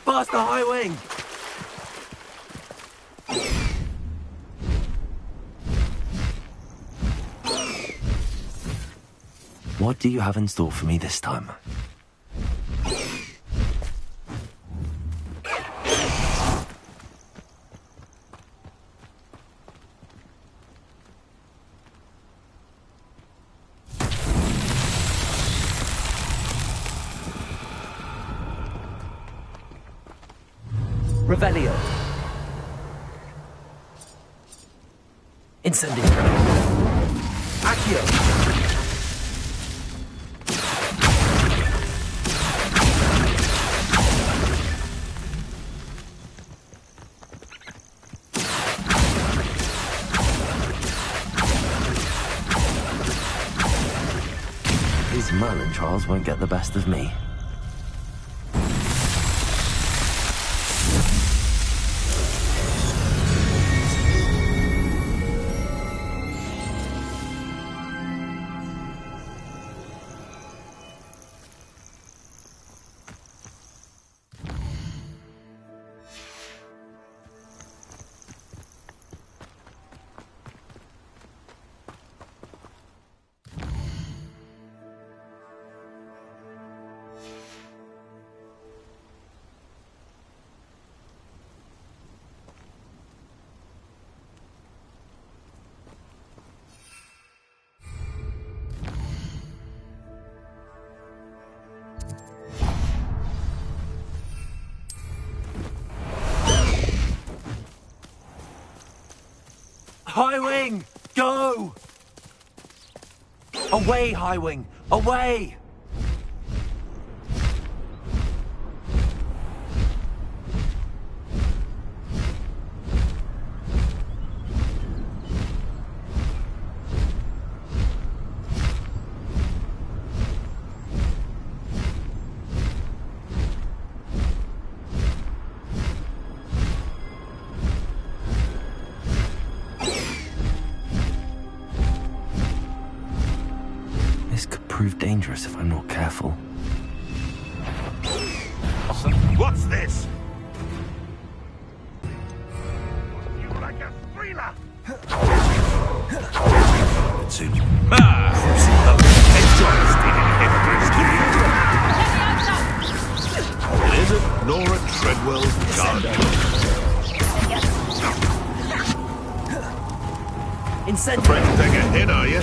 Past the high wing! What do you have in store for me this time? Revelio. Incendiary. Accio. Merlin trials won't get the best of me. Highwing! Go! Away, Highwing! Away! Prove dangerous if I'm not careful. What's this? You like a thriller? It seems. It isn't Nora Treadwell's garden. Incendiary. Friend, take a hit, are you?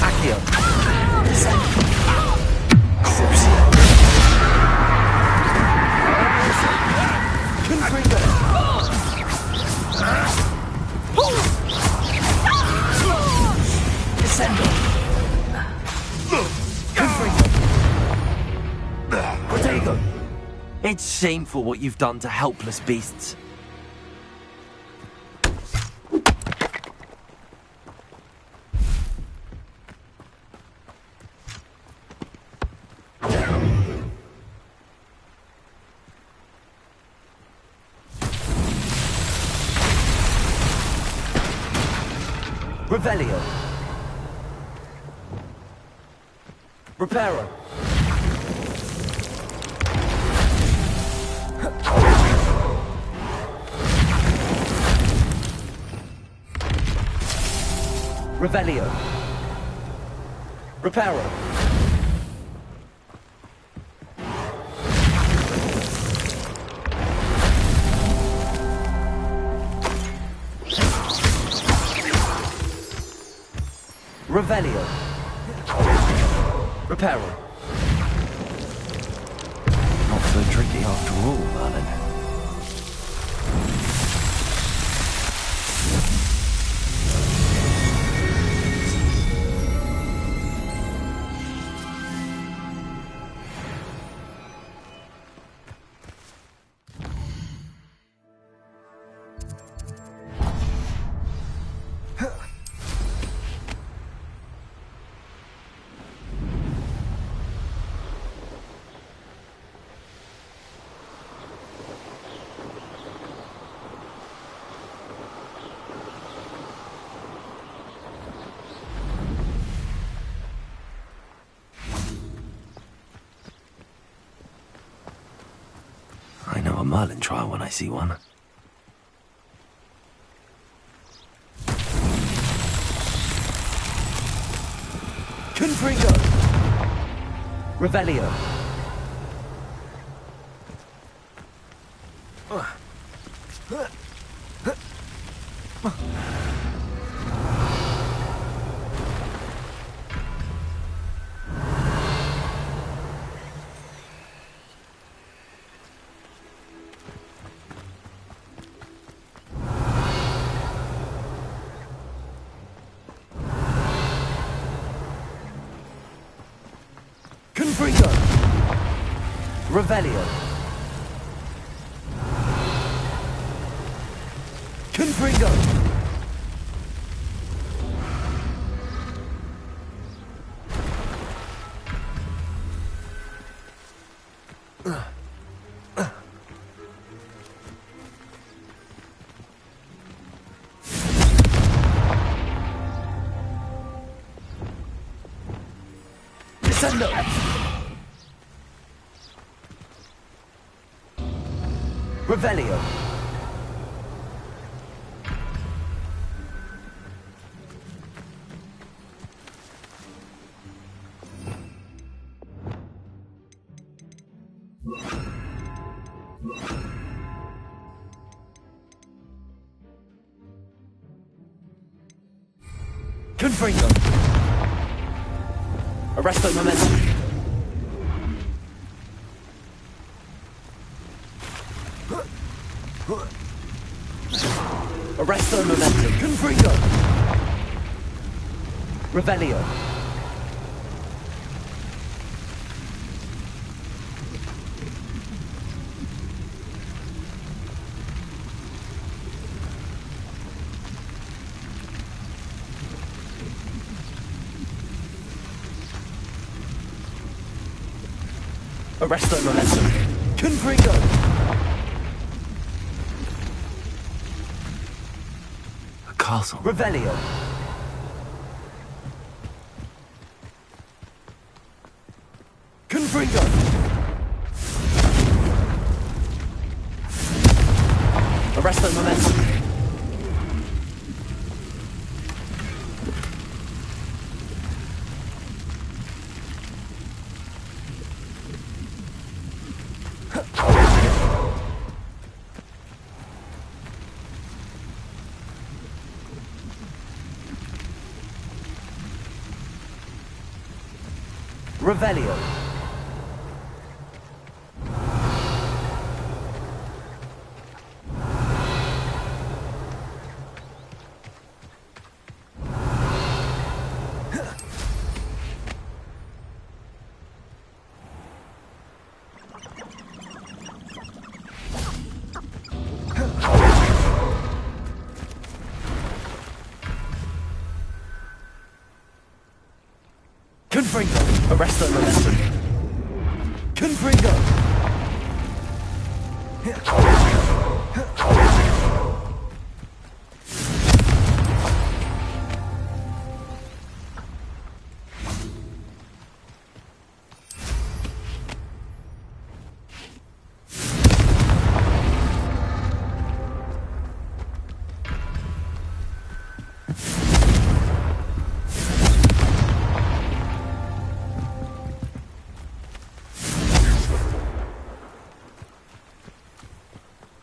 Accio. Confringo. Descendo. Confringo. Protego. It's shameful what you've done to helpless beasts. Revelio. Reparo. Revelio. Reparo. Revelio. Reparo. Not so tricky after all, Merlin. I know a Merlin trial when I see one. Confringo. Revelio. Confringo. Revelio. Confringo. Descendo! Revelio. Confringo. Arresto momentum. Arresto momentum. Confringo. Revelio. Arresto momentum. Confringo. A castle. Revelio. Confringo. Arresto momentum. Revelio. Confringo. Arresto momentum. Confringo.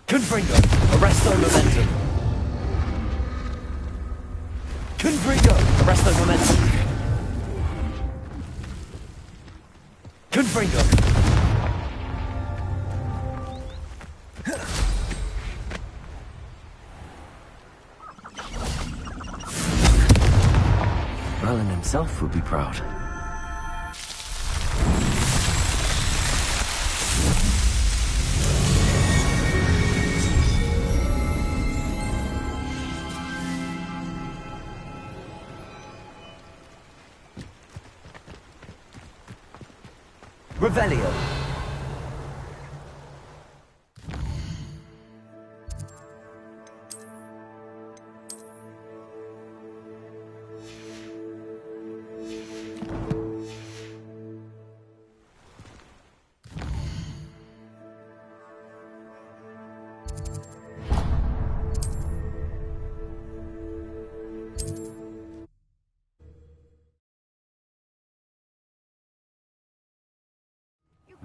Confringo. Arresto momentum. Confringo. Arresto momentum. Confringo. Merlin himself would be proud. Revelio.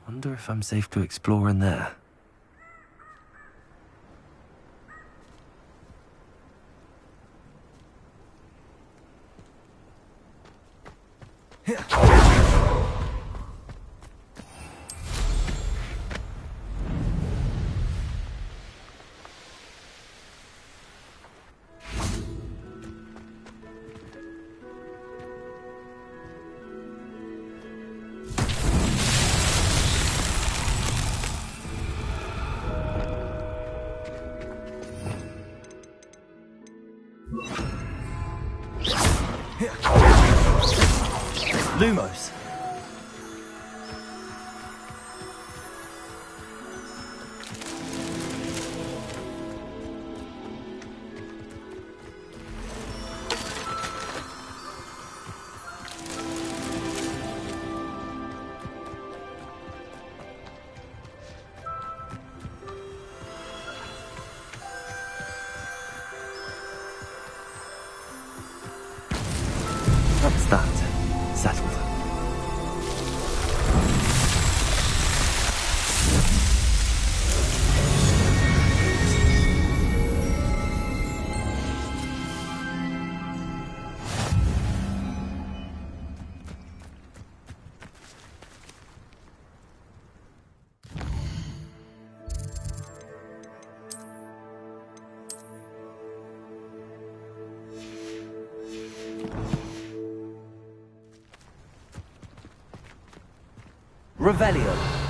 Wonder if I'm safe to explore in there. Revelio.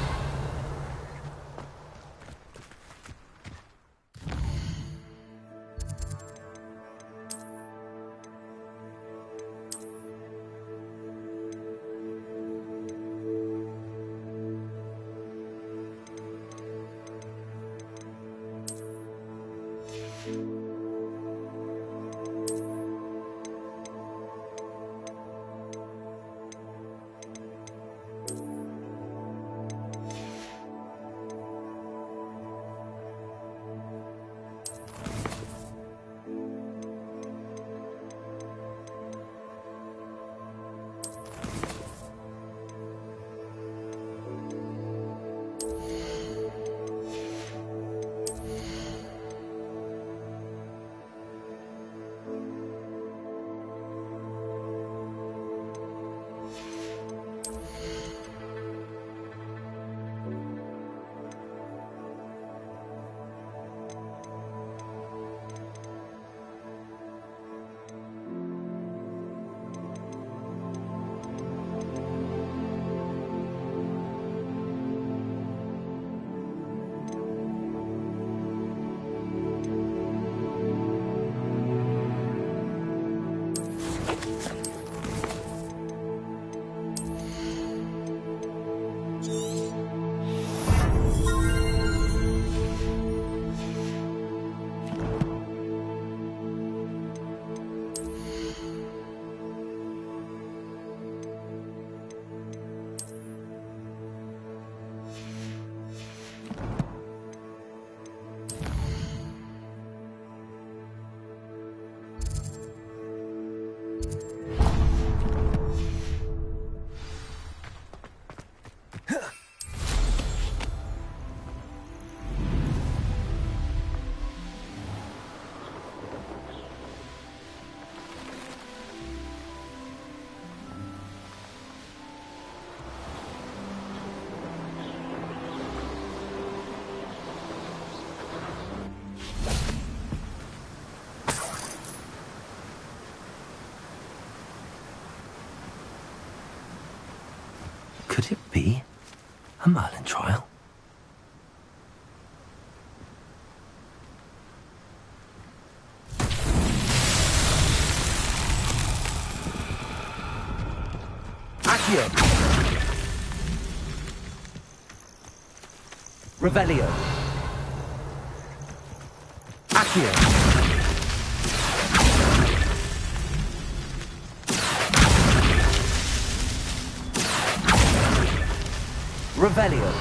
Could it be a Merlin trial? Accio. Revelio. Accio. Revelio.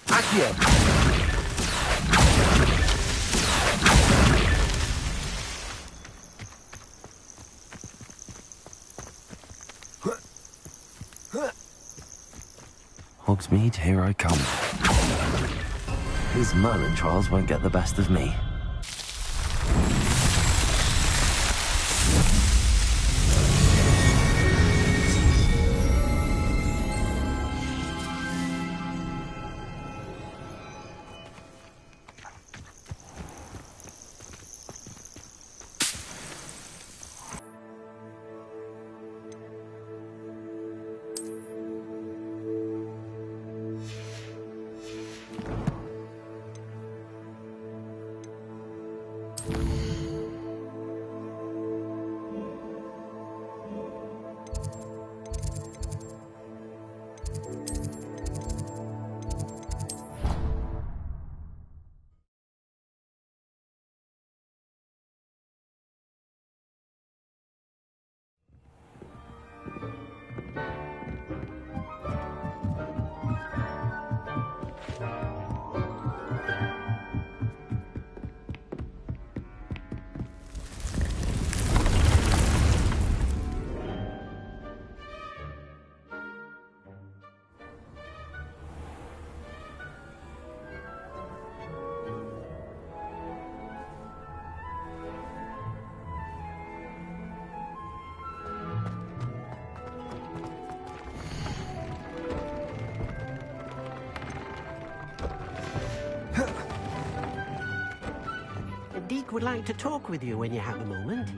Accio. Hogsmeade, here I come. These Merlin trials won't get the best of me. Deke would like to talk with you when you have a moment.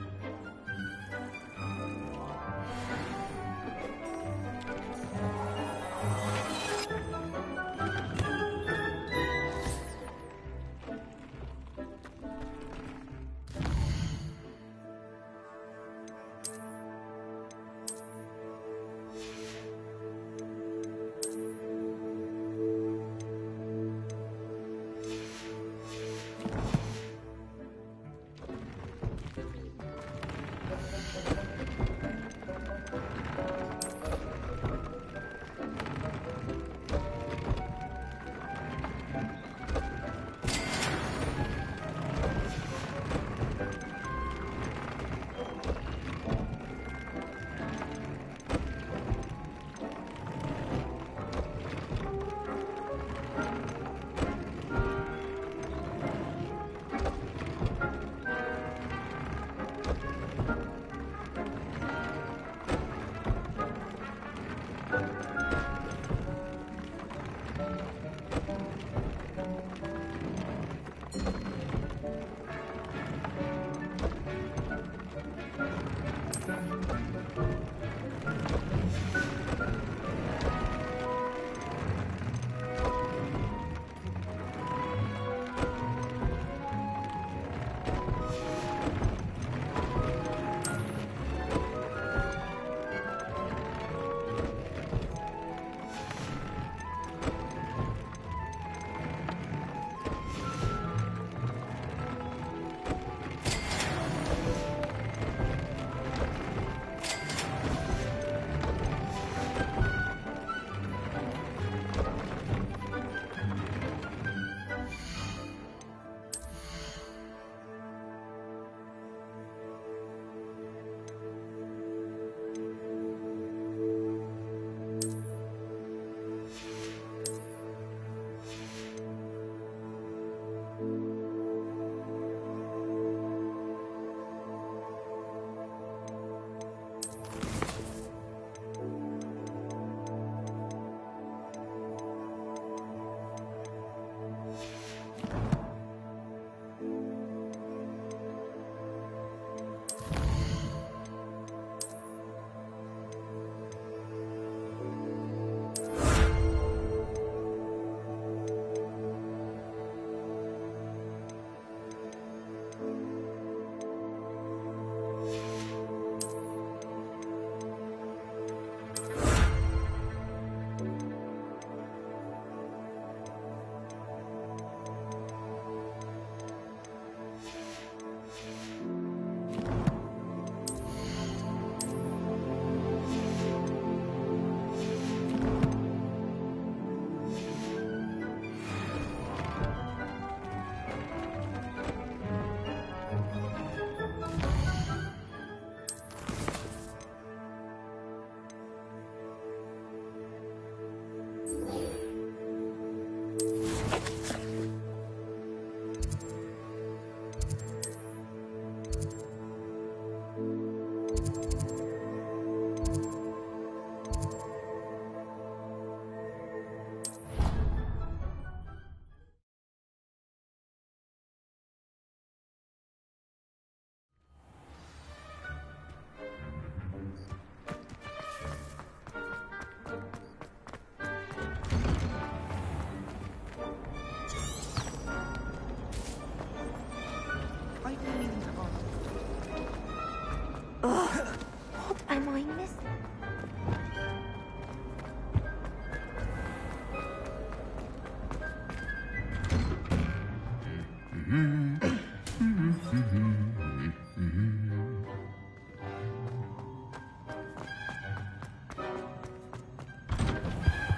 What am I missing?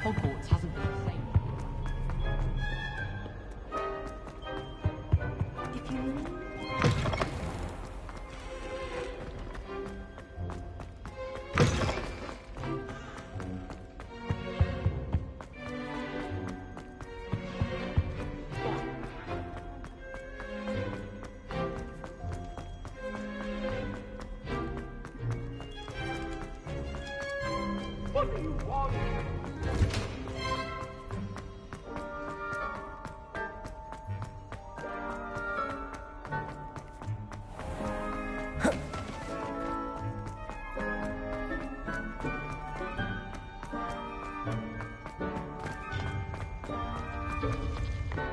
Hogwarts hasn't been the same. If you mean... What do you want?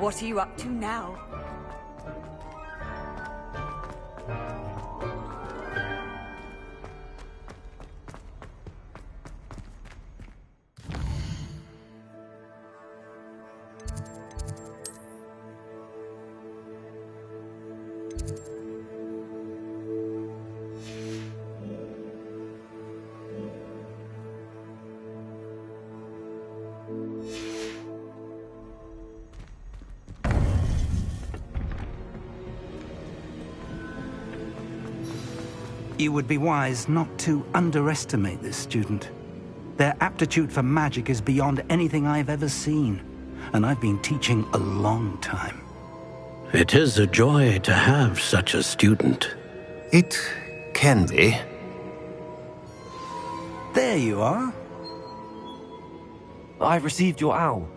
What are you up to now? You would be wise not to underestimate this student. Their aptitude for magic is beyond anything I've ever seen, and I've been teaching a long time. It is a joy to have such a student. It can be. There you are. I received your owl.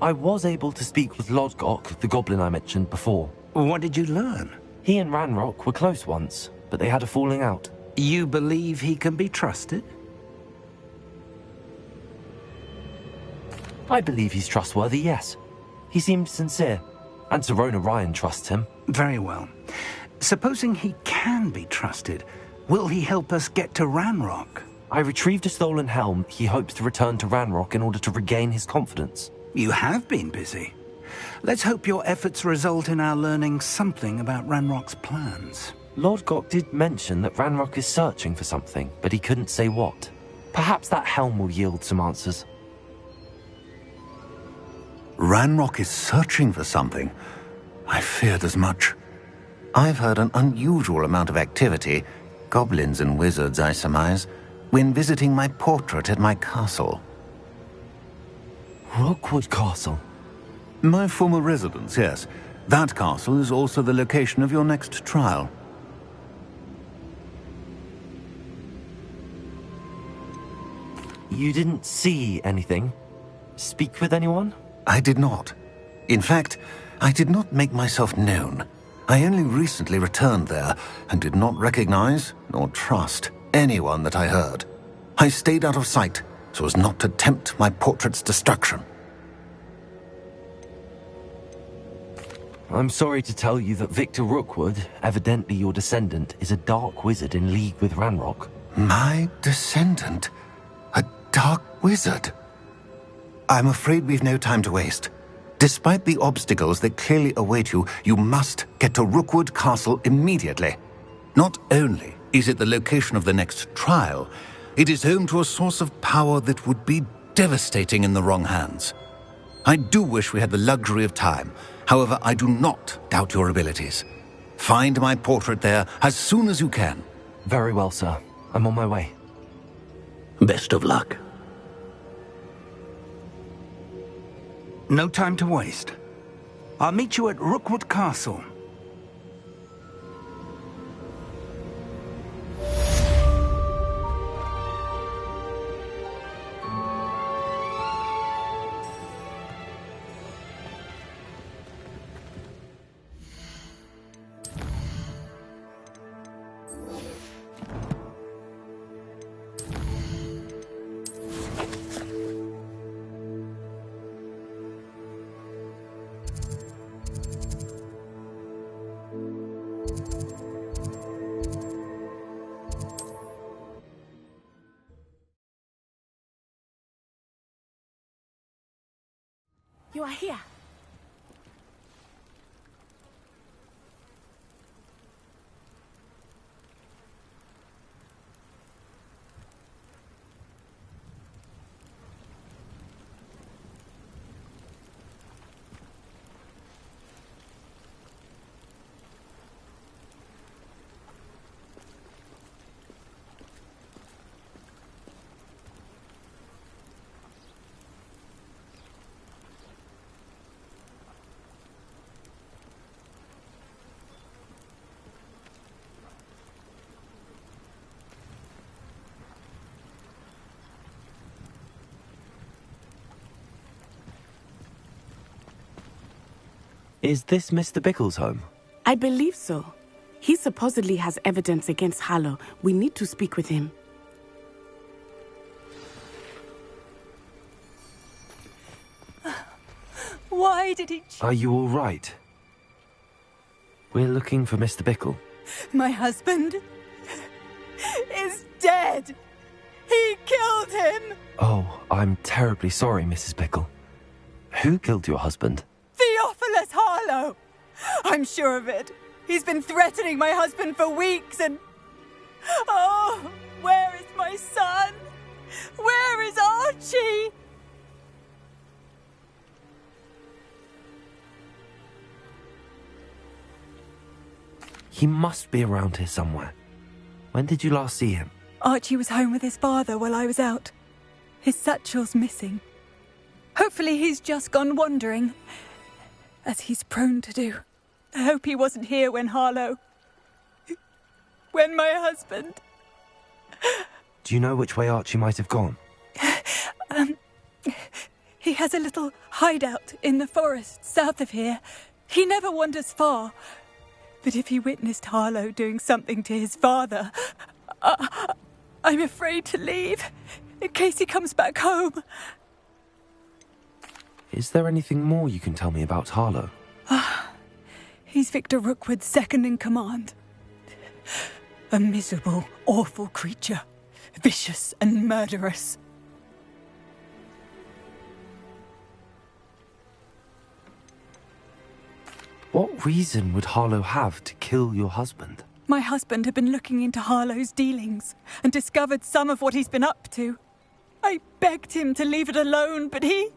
I was able to speak with Lodgok, the goblin I mentioned before. What did you learn? He and Ranrock were close once, but they had a falling out. You believe he can be trusted? I believe he's trustworthy, yes. He seems sincere, and Serona Ryan trusts him. Very well. Supposing he can be trusted, will he help us get to Ranrock? I retrieved a stolen helm. He hopes to return to Ranrock in order to regain his confidence. You have been busy. Let's hope your efforts result in our learning something about Ranrock's plans. Lord Gok did mention that Ranrock is searching for something, but he couldn't say what. Perhaps that helm will yield some answers. Ranrock is searching for something. I feared as much. I've heard an unusual amount of activity, goblins and wizards, I surmise, when visiting my portrait at my castle. Rookwood Castle? My former residence, yes. That castle is also the location of your next trial. You didn't see anything? Speak with anyone? I did not. In fact, I did not make myself known. I only recently returned there and did not recognize nor trust anyone that I heard. I stayed out of sight so as not to tempt my portrait's destruction. I'm sorry to tell you that Victor Rookwood, evidently your descendant, is a dark wizard in league with Ranrock. My descendant? A dark wizard? I'm afraid we've no time to waste. Despite the obstacles that clearly await you, you must get to Rookwood Castle immediately. Not only is it the location of the next trial, it is home to a source of power that would be devastating in the wrong hands. I do wish we had the luxury of time. However, I do not doubt your abilities. Find my portrait there as soon as you can. Very well, sir. I'm on my way. Best of luck. No time to waste. I'll meet you at Rookwood Castle. You are here. Is this Mr. Bickle's home? I believe so. He supposedly has evidence against Harlow. We need to speak with him. Why did he... Are you all right? We're looking for Mr. Bickle. My husband is dead. He killed him. Oh, I'm terribly sorry, Mrs. Bickle. Who killed your husband? Theophilus Harlow. I'm sure of it. He's been threatening my husband for weeks and... Oh, where is my son? Where is Archie? He must be around here somewhere. When did you last see him? Archie was home with his father while I was out. His satchel's missing. Hopefully he's just gone wandering, as he's prone to do. I hope he wasn't here when when my husband... Do you know which way Archie might have gone? He has a little hideout in the forest south of here. He never wanders far. But if he witnessed Harlow doing something to his father, I'm afraid to leave, in case he comes back home. Is there anything more you can tell me about Harlow? He's Victor Rookwood's second in command. A miserable, awful creature. Vicious and murderous. What reason would Harlow have to kill your husband? My husband had been looking into Harlow's dealings and discovered some of what he's been up to. I begged him to leave it alone, but he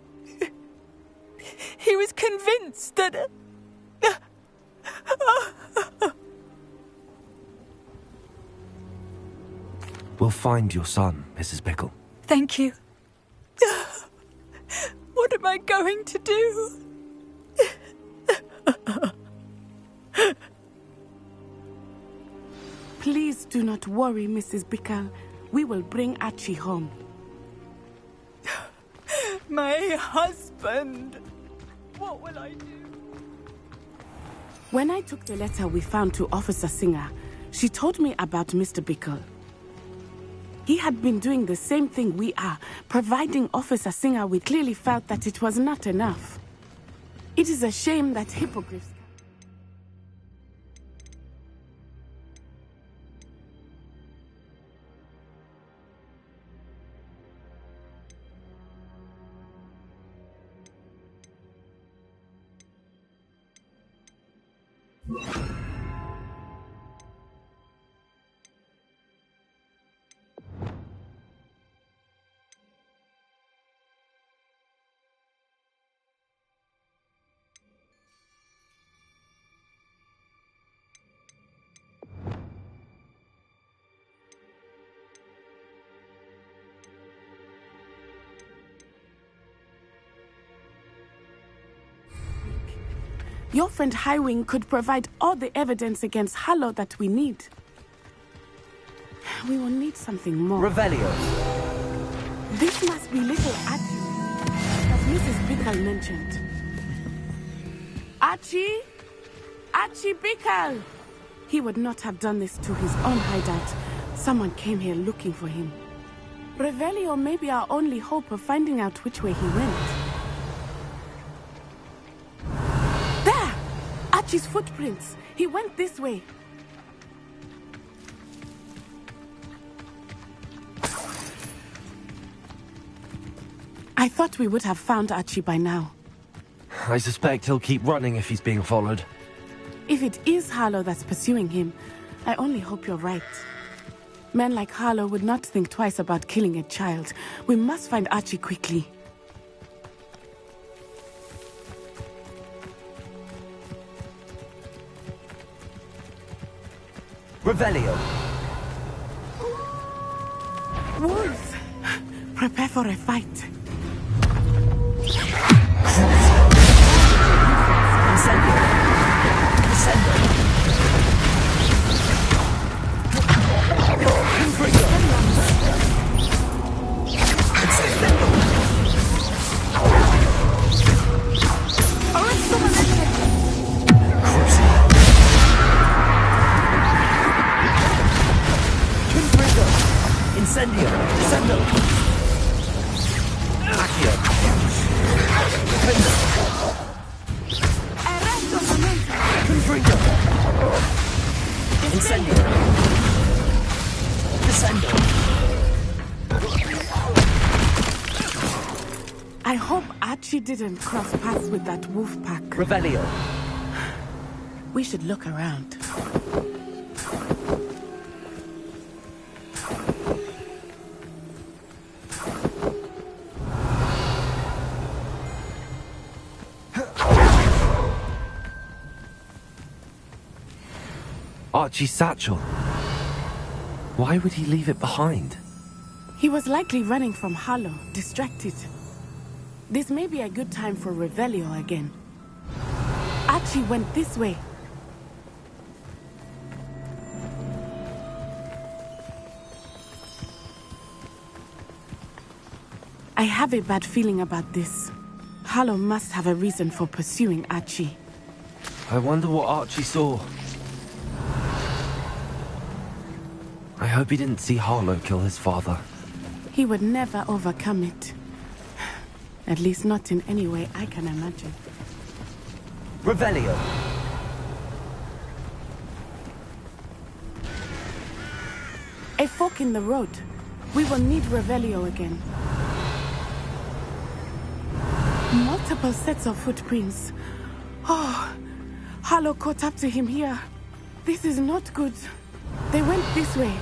was convinced that... We'll find your son, Mrs. Bickle. Thank you. What am I going to do? Please do not worry, Mrs. Bickle. We will bring Archie home. My husband! What will I do? When I took the letter we found to Officer Singer, she told me about Mr. Bickle. He had been doing the same thing we are, providing Officer Singer. We clearly felt that it was not enough. It is a shame that hippogriffs... Your friend Highwing could provide all the evidence against Harlow that we need. We will need something more. Revelio. This must be little Archie, as Mrs. Bickle mentioned. Archie? Archie Bickle! He would not have done this to his own hideout. Someone came here looking for him. Revelio may be our only hope of finding out which way he went. Archie's footprints. He went this way. I thought we would have found Archie by now. I suspect he'll keep running if he's being followed. If it is Harlow that's pursuing him, I only hope you're right. Men like Harlow would not think twice about killing a child. We must find Archie quickly. Revelio. Wolves! Prepare for a fight. Incendio. Incendio. Incendio! Descendo! Accio! Defendo! Incendio. Descendo. I hope Archie didn't cross paths with that wolf pack. Revelio. We should look around. Archie's satchel. Why would he leave it behind? He was likely running from Harlow, distracted. This may be a good time for Revelio again. Archie went this way. I have a bad feeling about this. Harlow must have a reason for pursuing Archie. I wonder what Archie saw. I hope he didn't see Harlow kill his father. He would never overcome it. At least not in any way I can imagine. Revelio. A fork in the road. We will need Revelio again. Multiple sets of footprints. Oh, Harlow caught up to him here. This is not good. They went this way.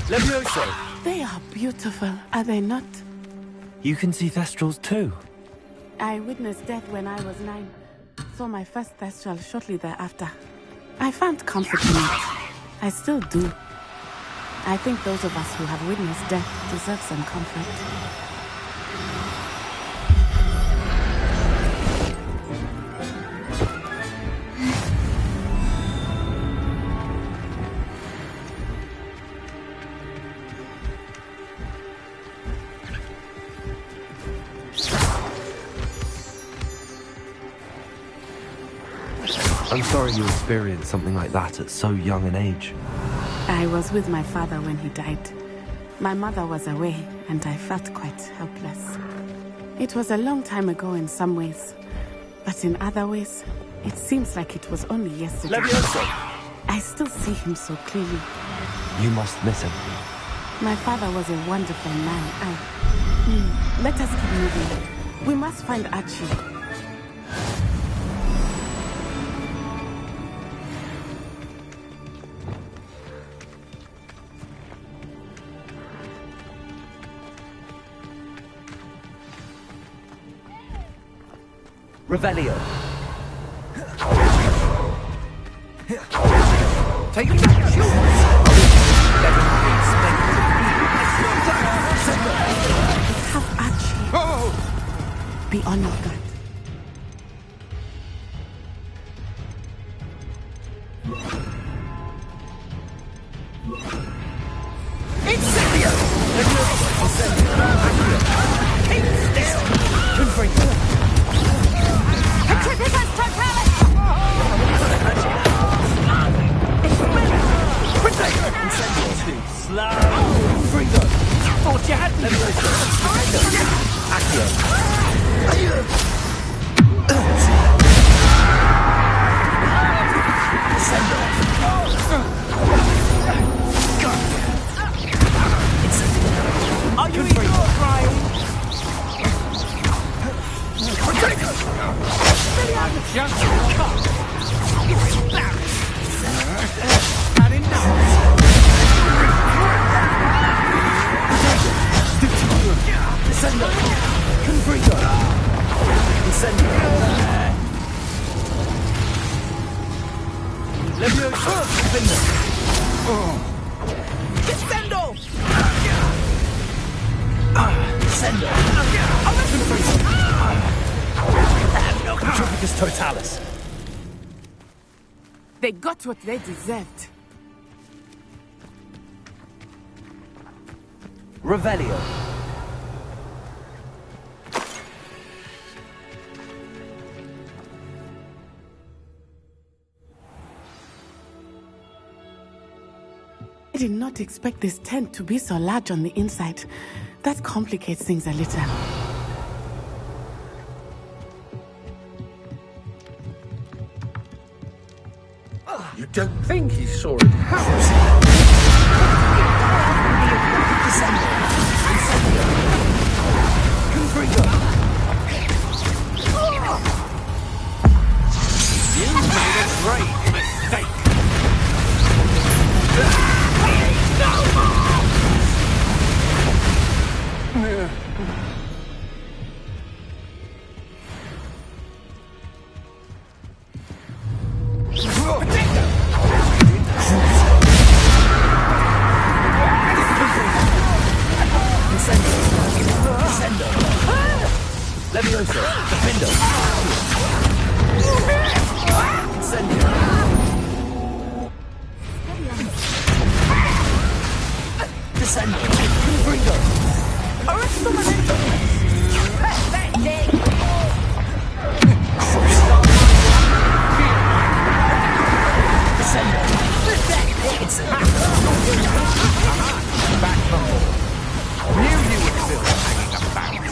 Levioso. They are beautiful, are they not? You can see Thestrals too. I witnessed death when I was 9. Saw my first Thestral shortly thereafter. I found comfort in it. I still do. I think those of us who have witnessed death deserve some comfort. I'm sorry you experienced something like that at so young an age. I was with my father when he died. My mother was away, and I felt quite helpless. It was a long time ago in some ways, but in other ways, it seems like it was only yesterday. Levioso. I still see him so clearly. You must miss him. My father was a wonderful man. Let us keep moving. We must find Archie. Revelio. Take that, Have Archie. Oh! Be on your guard. Incendio. Keep still. Confringo. Petrificus totalis! Too slow. Confringo. Thought you had me. Are you even crying? I'm just cut. Had enough. Descendo. Confringo. Incendio. Levioso. Descendo. Descendo. Petrificus totalis. They got what they deserved. Revelio. I did not expect this tent to be so large on the inside. That complicates things a little. You don't think he saw it You made a great mistake. Levioso, Defendo. Incendio. Descendo. Confringo. Arresto momento. Descendo. Back from board. Knew you were still hanging about.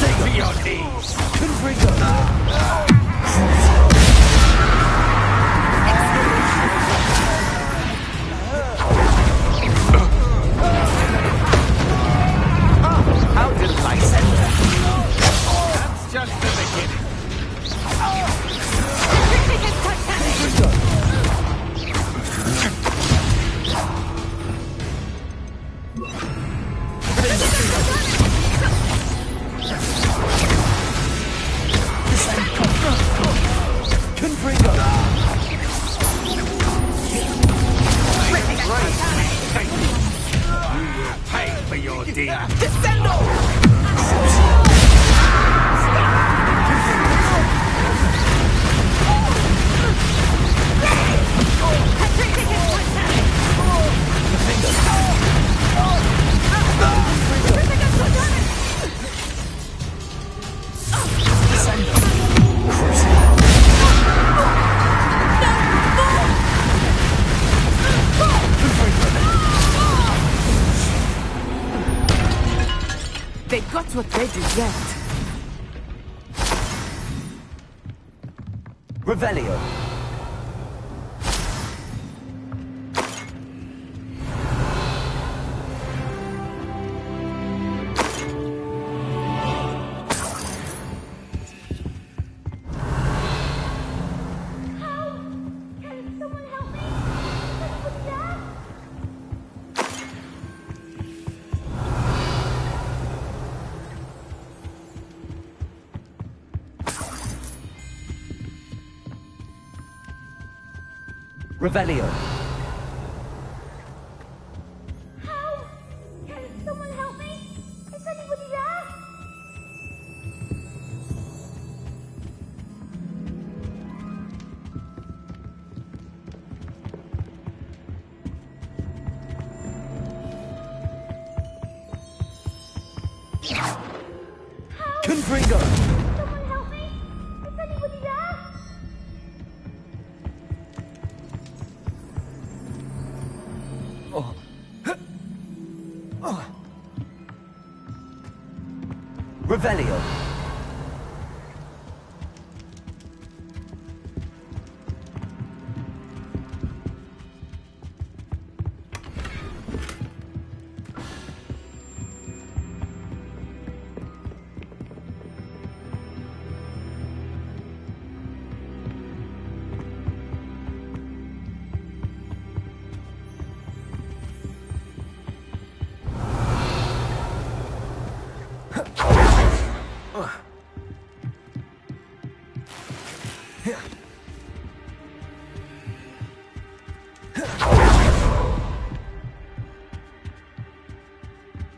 Take me your knees. Confringo. How did I send that? That's just the beginning. Pay for your deed. They got what they deserved. Revelio. Revelio. Can someone help me? Is anybody there? Confringo. Someone help me? Is anybody there? Revelio.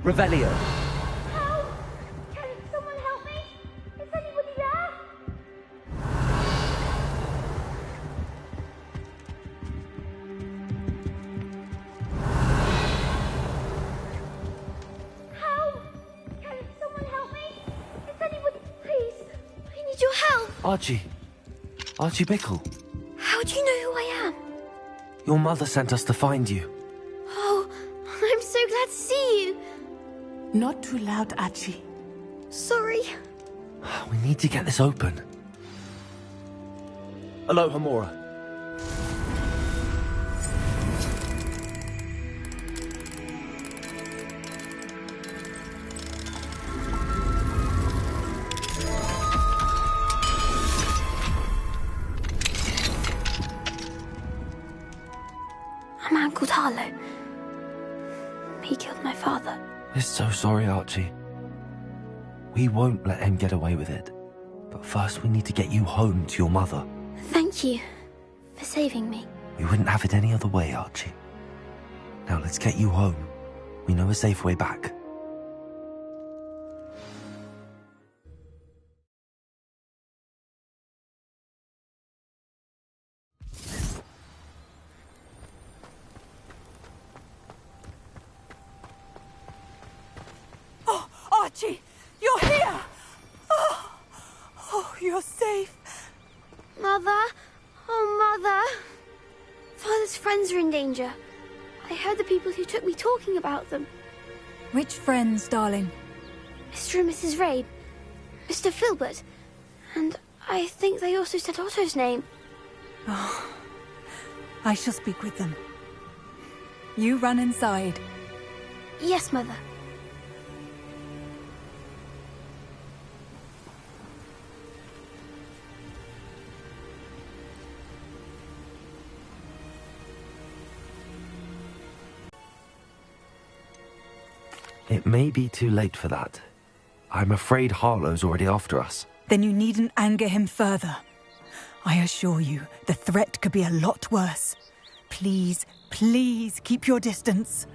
Revelio. Can someone help me? Is anybody there? Can someone help me? Archie. Archie Bickle. How do you know who I am? Your mother sent us to find you. Oh, I'm so glad to see you. Not too loud, Archie. Sorry. We need to get this open. Hello, Hamora. A man called Harlow. He killed my father. We're so sorry, Archie. We won't let him get away with it. But first we need to get you home to your mother. Thank you for saving me. We wouldn't have it any other way, Archie. Now let's get you home. We know a safe way back. Oh, Archie, you're here! Oh, you're safe. Mother? Oh, Mother. Father's friends are in danger. I heard the people who took me talking about them. Which friends, darling? Mr. and Mrs. Rabe, Mr. Filbert, and I think they also said Otto's name. Oh, I shall speak with them. You run inside. Yes, Mother. It may be too late for that. I'm afraid Harlow's already after us. Then you needn't anger him further. I assure you, the threat could be a lot worse. Please, please keep your distance.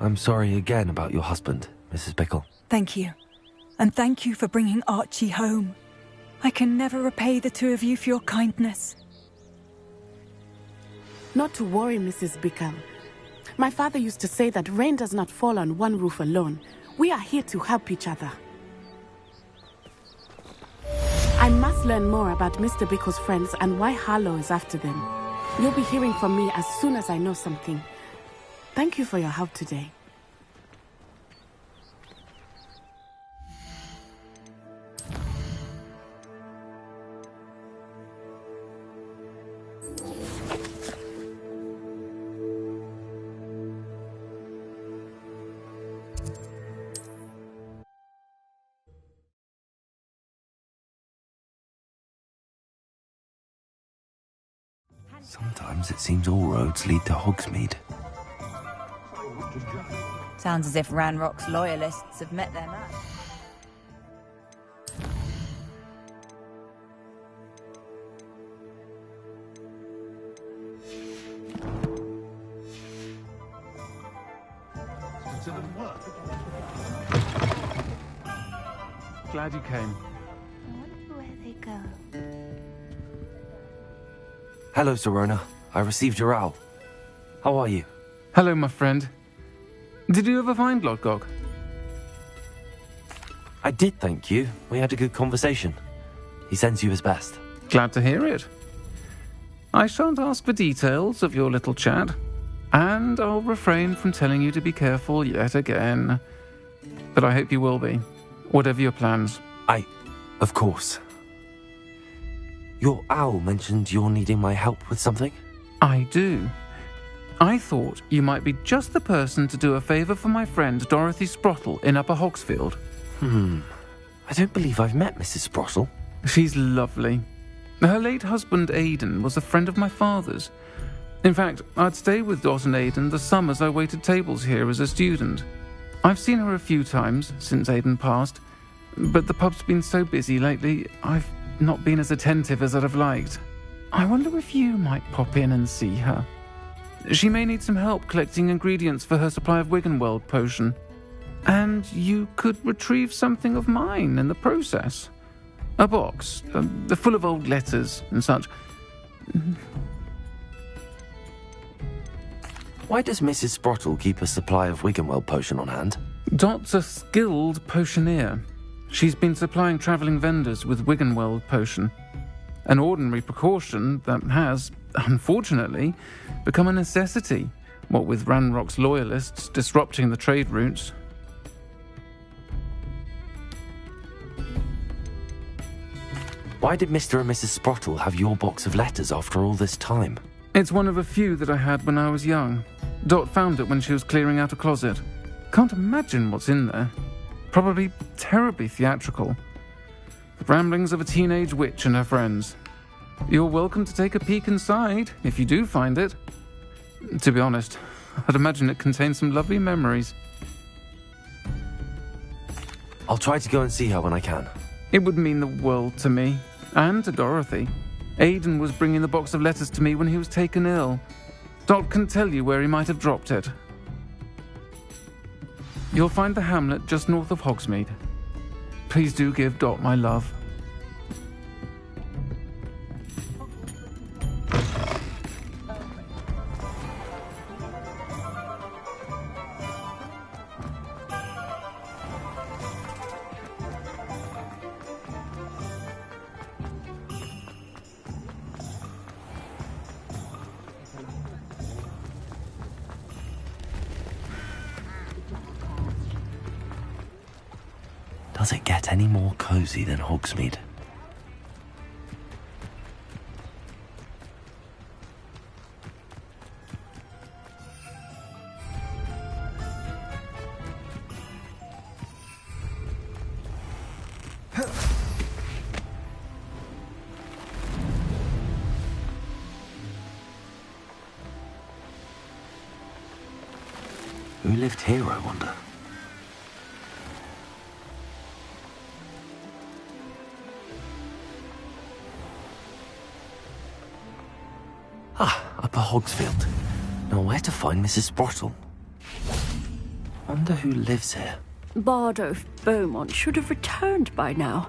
I'm sorry again about your husband, Mrs. Bickle. Thank you. And thank you for bringing Archie home. I can never repay the two of you for your kindness. Not to worry, Mrs. Bickle. My father used to say that rain does not fall on one roof alone. We are here to help each other. I must learn more about Mr. Bickle's friends and why Harlow is after them. You'll be hearing from me as soon as I know something. Thank you for your help today. Sometimes it seems all roads lead to Hogsmeade. Sounds as if Ranrock's loyalists have met their match. Glad you came. I wonder where they go. Hello, Serona. I received your owl. How are you? Hello, my friend. Did you ever find Lodgok? I did, thank you. We had a good conversation. He sends you his best. Glad to hear it. I shan't ask for details of your little chat, and I'll refrain from telling you to be careful yet again. But I hope you will be, whatever your plans. Of course. Your owl mentioned you're needing my help with something? I do. I thought you might be just the person to do a favour for my friend Dorothy Sprottle in Upper Hogsfield. I don't believe I've met Mrs. Sprottle. She's lovely. Her late husband Aidan was a friend of my father's. In fact, I'd stay with Dot and Aidan the summers I waited tables here as a student. I've seen her a few times since Aidan passed, but the pub's been so busy lately, I've not been as attentive as I'd have liked. I wonder if you might pop in and see her. She may need some help collecting ingredients for her supply of Wiggenweld potion. And you could retrieve something of mine in the process. A box, full of old letters and such. Why does Mrs. Sprottle keep a supply of Wiggenweld potion on hand? Dot's a skilled potioneer. She's been supplying travelling vendors with Wiggenweld potion. An ordinary precaution that has, unfortunately, become a necessity, what with Ranrock's loyalists disrupting the trade routes. Why did Mr. and Mrs. Sprottle have your box of letters after all this time? It's one of a few that I had when I was young. Dot found it when she was clearing out a closet. Can't imagine what's in there. Probably terribly theatrical. The ramblings of a teenage witch and her friends. You're welcome to take a peek inside, if you do find it. To be honest, I'd imagine it contains some lovely memories. I'll try to go and see her when I can. It would mean the world to me, and to Dorothy. Aidan was bringing the box of letters to me when he was taken ill. Dot can tell you where he might have dropped it. You'll find the hamlet just north of Hogsmeade. Please do give Dot my love. Does it get any more cozy than Hogsmeade? Who lived here, I wonder? Upper Hogsfield. Now where to find Mrs. Sprottle? Wonder who lives here. Bardolph Beaumont should have returned by now.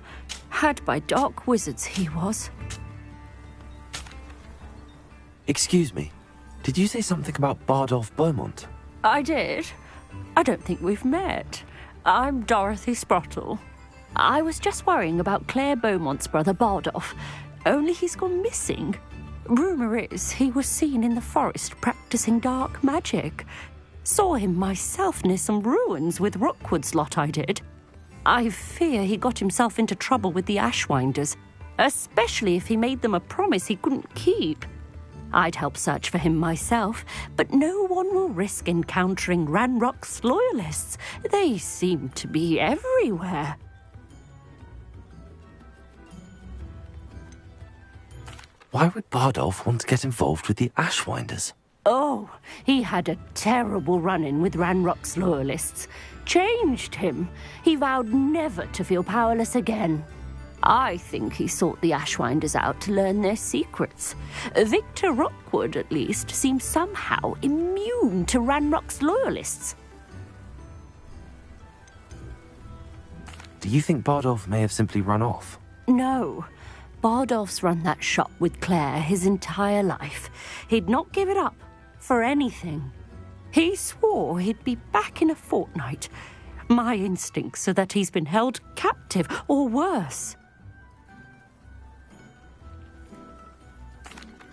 Had by dark wizards he was. Excuse me, did you say something about Bardolph Beaumont? I did. I don't think we've met. I'm Dorothy Sprottle. I was just worrying about Claire Beaumont's brother Bardolph, only he's gone missing. Rumour is he was seen in the forest practicing dark magic. Saw him myself near some ruins with Rookwood's lot I did. I fear he got himself into trouble with the Ashwinders, especially if he made them a promise he couldn't keep. I'd help search for him myself, but no one will risk encountering Ranrock's loyalists. They seem to be everywhere. Why would Bardolph want to get involved with the Ashwinders? Oh, he had a terrible run-in with Ranrock's loyalists. Changed him. He vowed never to feel powerless again. I think he sought the Ashwinders out to learn their secrets. Victor Rookwood, at least, seems somehow immune to Ranrock's loyalists. Do you think Bardolph may have simply run off? No. Bardolph's run that shop with Claire his entire life. He'd not give it up for anything. He swore he'd be back in a fortnight. My instincts are that he's been held captive, or worse.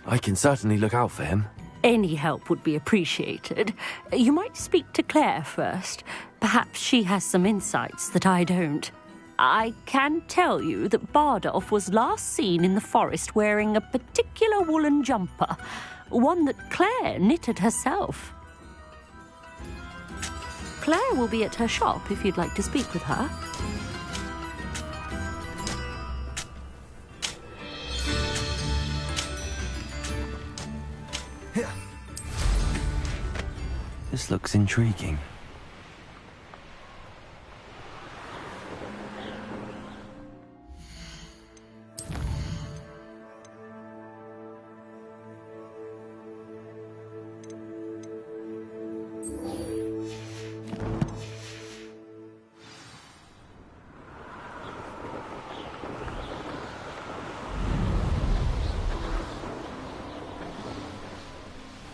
I can certainly look out for him. Any help would be appreciated. You might speak to Claire first. Perhaps she has some insights that I don't. I can tell you that Bardolph was last seen in the forest wearing a particular woolen jumper, one that Claire knitted herself. Claire will be at her shop if you'd like to speak with her. This looks intriguing.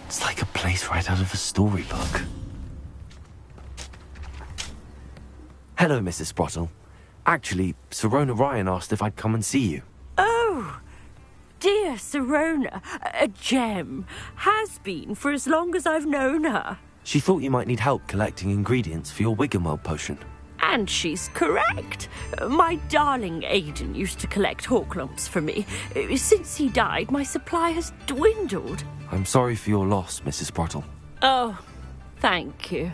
It's like a place right out of a storybook. Hello, Mrs. Sprottle. Actually, Sir Rona Ryan asked if I'd come and see you. Oh, dear Sirona, a gem, has been for as long as I've known her. She thought you might need help collecting ingredients for your Wiggenweld potion. And she's correct. My darling Aidan used to collect Horklumps for me. Since he died, my supply has dwindled. I'm sorry for your loss, Mrs. Sprottle. Oh, thank you.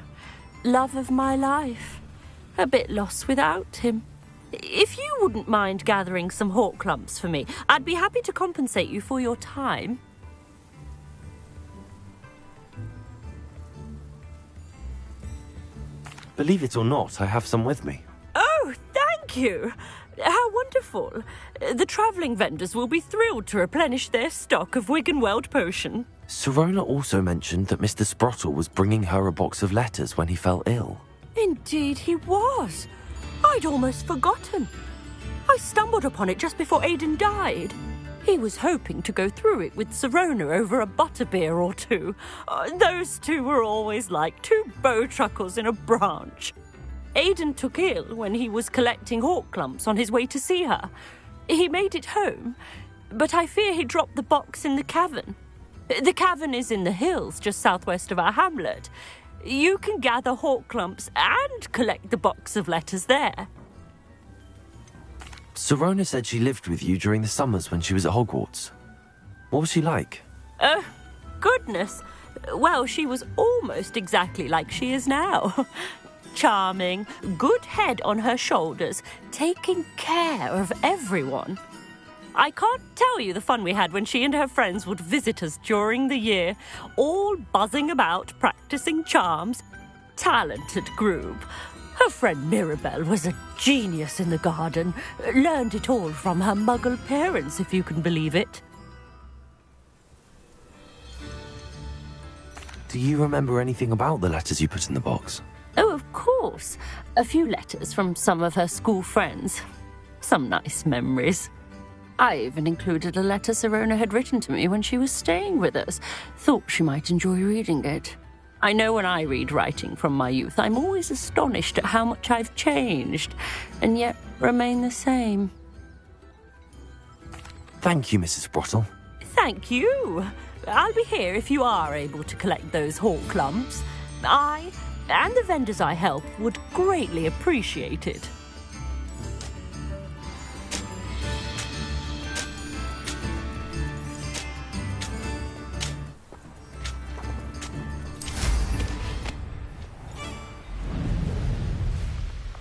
Love of my life. A bit lost without him. If you wouldn't mind gathering some Horklumps for me, I'd be happy to compensate you for your time. Believe it or not, I have some with me. Oh, thank you. How wonderful. The travelling vendors will be thrilled to replenish their stock of Wiggenweld potion. Sirona also mentioned that Mr. Sprottle was bringing her a box of letters when he fell ill. Indeed he was. I'd almost forgotten. I stumbled upon it just before Aidan died. He was hoping to go through it with Sirona over a butterbeer or two. Those two were always like two bowtruckles in a branch. Aidan took ill when he was collecting Horklumps on his way to see her. He made it home, but I fear he dropped the box in the cavern. The cavern is in the hills just southwest of our hamlet. You can gather Horklumps and collect the box of letters there. Sirona said she lived with you during the summers when she was at Hogwarts. What was she like? Goodness. Well, she was almost exactly like she is now. Charming, good head on her shoulders, taking care of everyone. I can't tell you the fun we had when she and her friends would visit us during the year, all buzzing about, practicing charms. Talented group. Her friend Mirabelle was a genius in the garden. Learned it all from her muggle parents, if you can believe it. Do you remember anything about the letters you put in the box? Oh, of course. A few letters from some of her school friends. Some nice memories. I even included a letter Sirona had written to me when she was staying with us. Thought she might enjoy reading it. I know when I read writing from my youth, I'm always astonished at how much I've changed, and yet remain the same. Thank you, Mrs. Sprottle. Thank you. I'll be here if you are able to collect those Horklumps. I, and the vendors I help, would greatly appreciate it.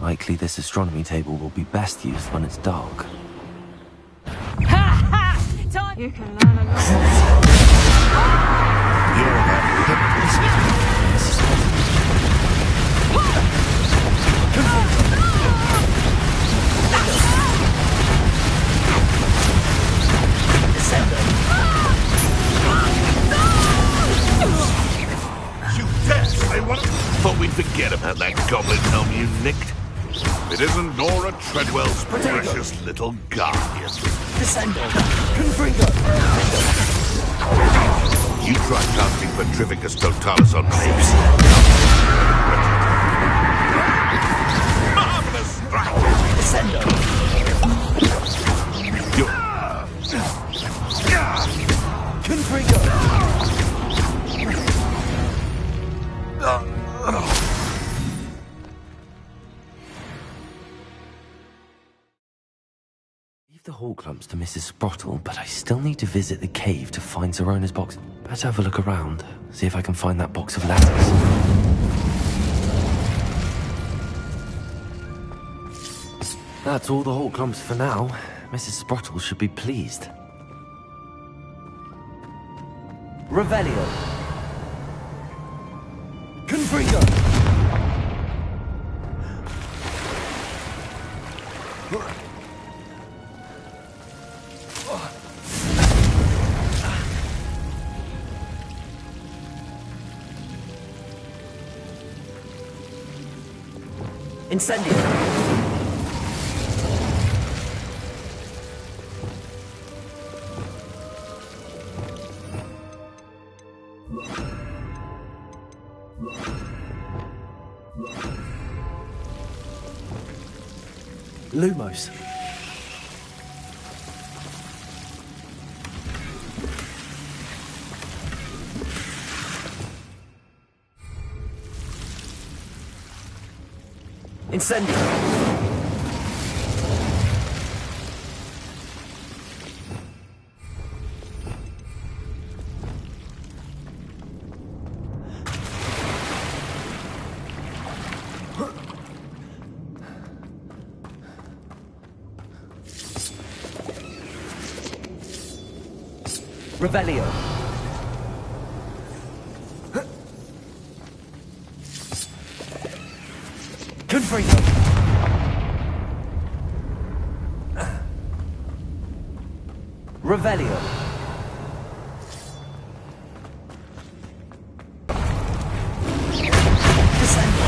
Likely this astronomy table will be best used when it's dark. Ha ha! Time you can learn a lot. You dare say what? Thought we'd forget about that goblin helm you nicked. It isn't Nora Treadwell's precious little guardian. Descendo! Confringo! You tried casting Petrificus Totalis on me. Marvelous strike! Descendo! Confringo! Leave the Horklumps to Mrs. Sprottle, but I still need to visit the cave to find Sirona's box. Better have a look around, see if I can find that box of letters. That's all the Horklumps for now. Mrs. Sprottle should be pleased. Revelio! Confringo! Incendio! Lumos. Incendio! Revelio. Confringo. Revelio. Descendo.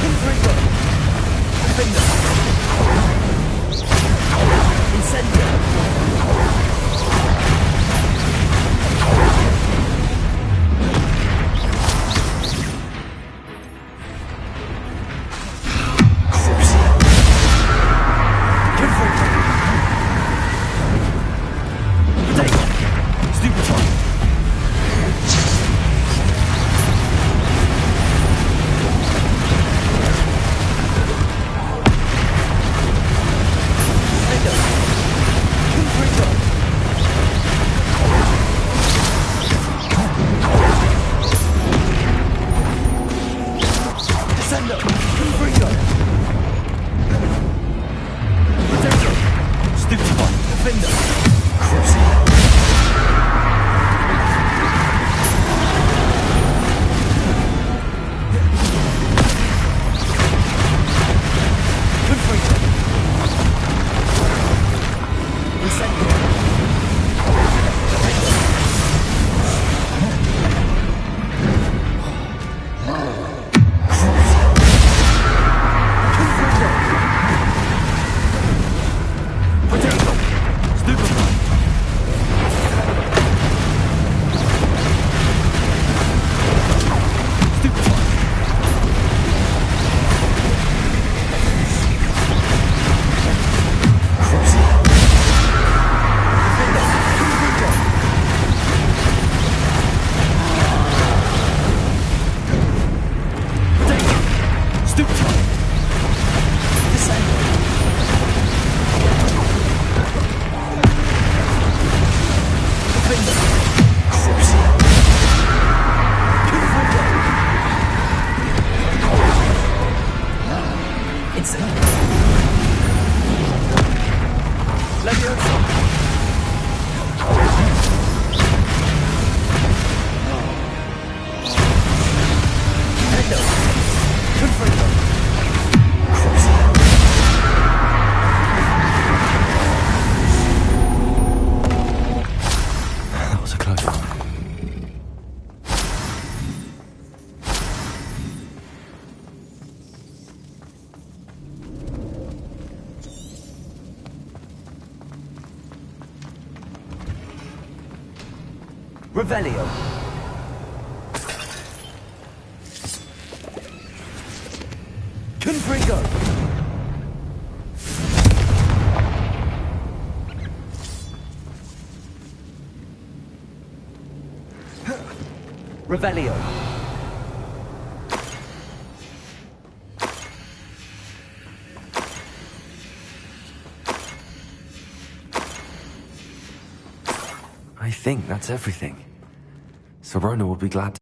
Confringo. Confringo. Revelio. Confringo. Revelio. I think that's everything. Sorona will be glad to...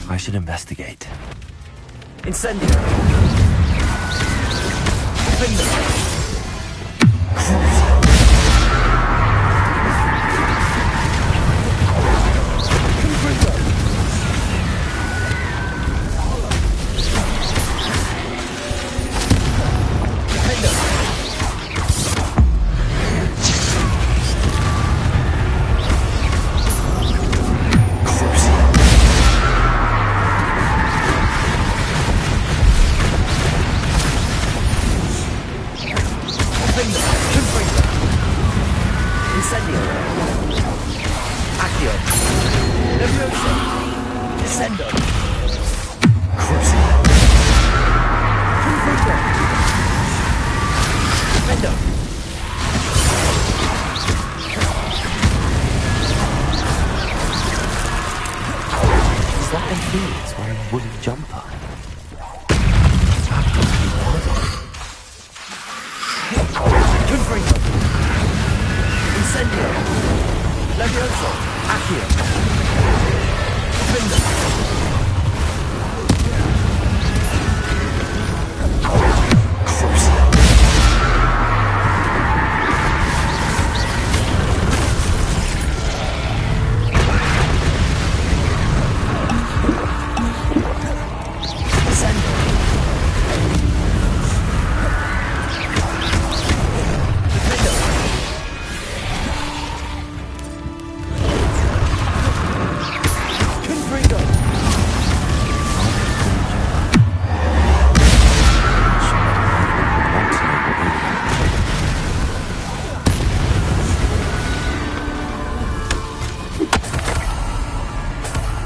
I should investigate. Incendio. Confringo.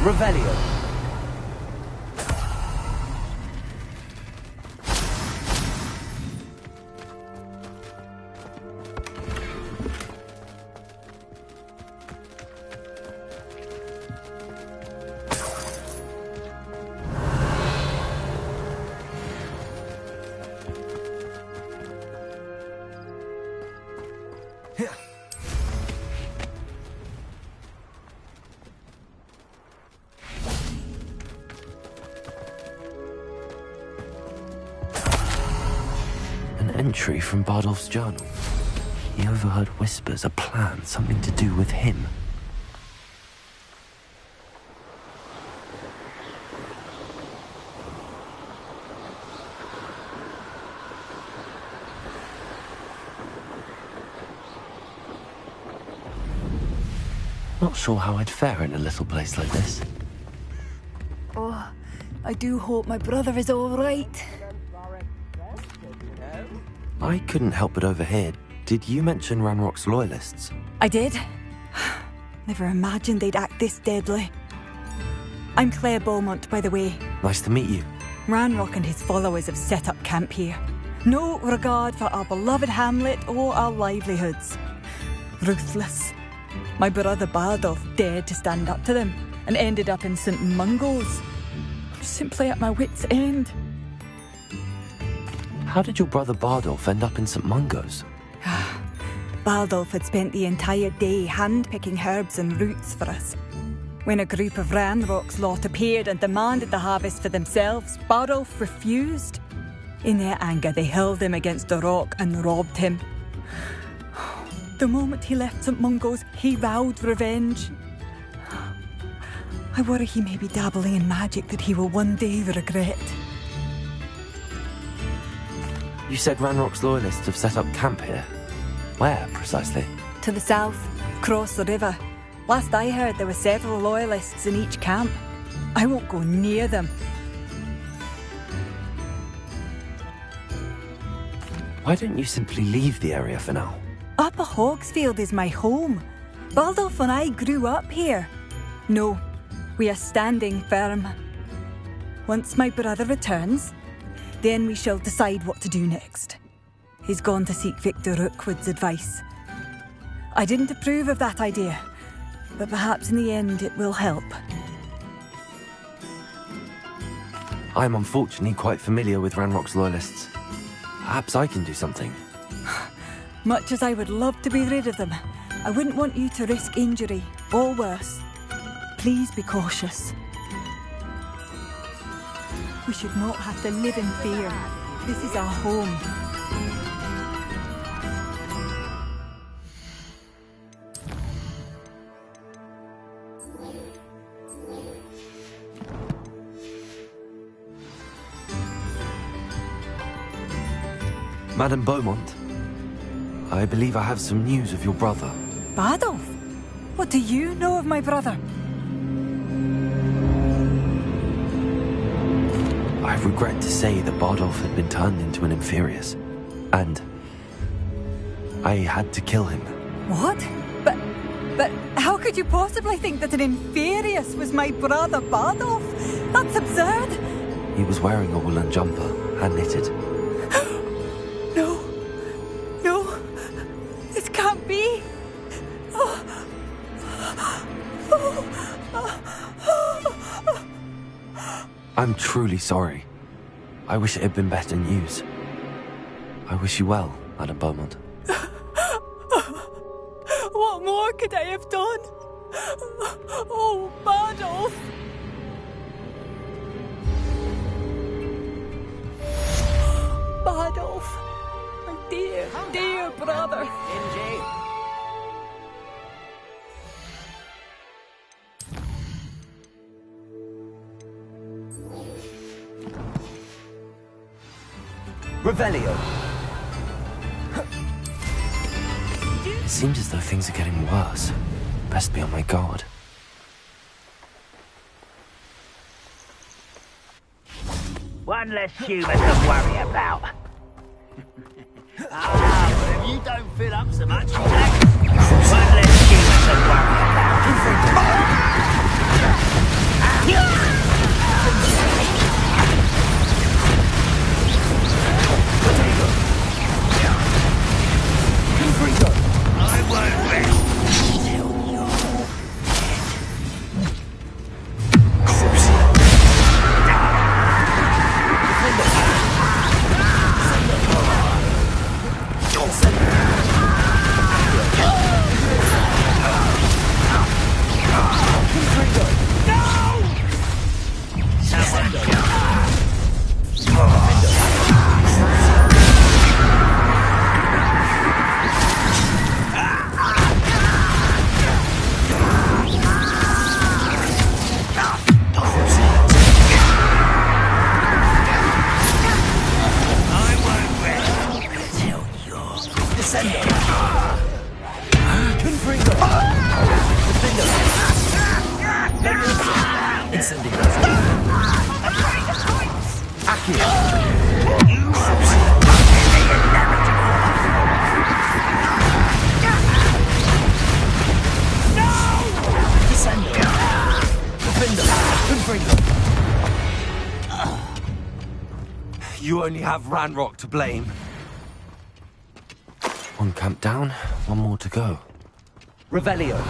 Revelio. Entry from Bardolph's journal. He overheard whispers, a plan, something to do with him. Not sure how I'd fare in a little place like this. Oh, I do hope my brother is all right. I couldn't help but overhear. Did you mention Ranrock's loyalists? I did. Never imagined they'd act this deadly. I'm Claire Beaumont, by the way. Nice to meet you. Ranrock and his followers have set up camp here. No regard for our beloved hamlet or our livelihoods. Ruthless. My brother Bardolph dared to stand up to them and ended up in St. Mungo's. I'm simply at my wit's end. How did your brother Bardolph end up in St. Mungo's? Bardolph had spent the entire day hand-picking herbs and roots for us. When a group of Ranrock's lot appeared and demanded the harvest for themselves, Bardolph refused. In their anger, they hurled him against a rock and robbed him. The moment he left St. Mungo's, he vowed revenge. I worry he may be dabbling in magic that he will one day regret. You said Ranrock's loyalists have set up camp here. Where, precisely? To the south, across the river. Last I heard, there were several loyalists in each camp. I won't go near them. Why don't you simply leave the area for now? Upper Hogsfield is my home. Bardolph and I grew up here. No, we are standing firm. Once my brother returns, then we shall decide what to do next. He's gone to seek Victor Rookwood's advice. I didn't approve of that idea, but perhaps in the end it will help. I'm unfortunately quite familiar with Ranrock's loyalists. Perhaps I can do something. Much as I would love to be rid of them, I wouldn't want you to risk injury, or worse. Please be cautious. We should not have to live in fear. This is our home. Madame Beaumont, I believe I have some news of your brother. Bardolph? What do you know of my brother? I regret to say that Bardolph had been turned into an Inferius, and I had to kill him. What? But how could you possibly think that an Inferius was my brother Bardolph? That's absurd! He was wearing a woolen jumper, hand-knitted. No, this can't be. I'm truly sorry. I wish it had been better news. I wish you well, Madame Beaumont. What more could I have done? Oh, Bardolph! Bardolph, my dear, dear brother. Revelio! It seems as though things are getting worse. Best be on my guard. One less human to worry about. But if you don't fill up so much, one less human to worry about. I won't rest till you're You only have Ranrock to blame. One camp down, one more to go. Revelio.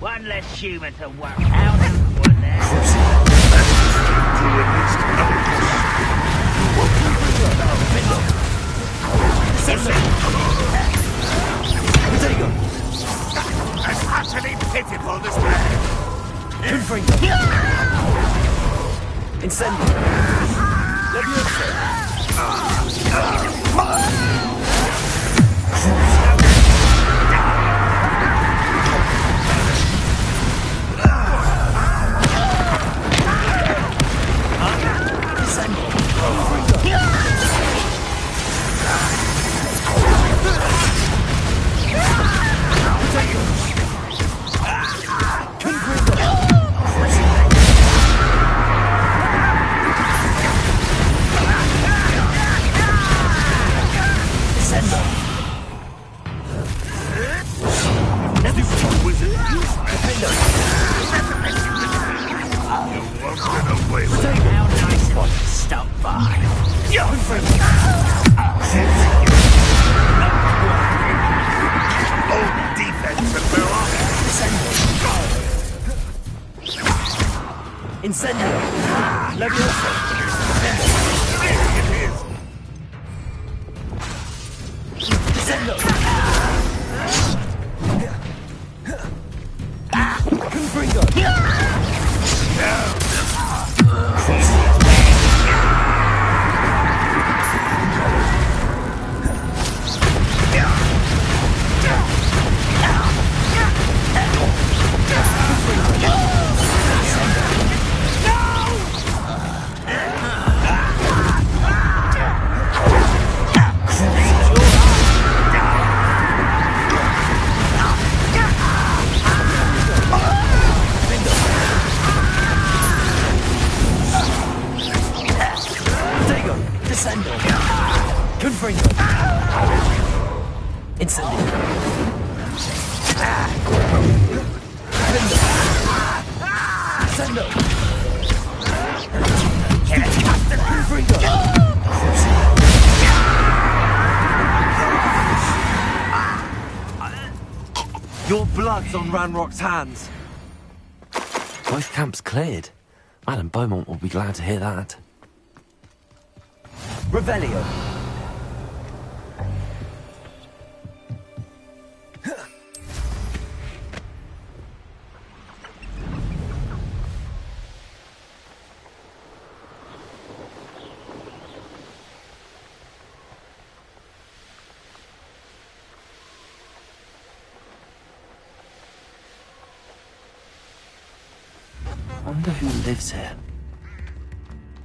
One less human to work out, one there. An utterly pitiful display. Incendio. Your blood's on Ranrock's hands. Both camps cleared. Madam Beaumont will be glad to hear that. Revelio. Wonder who lives here.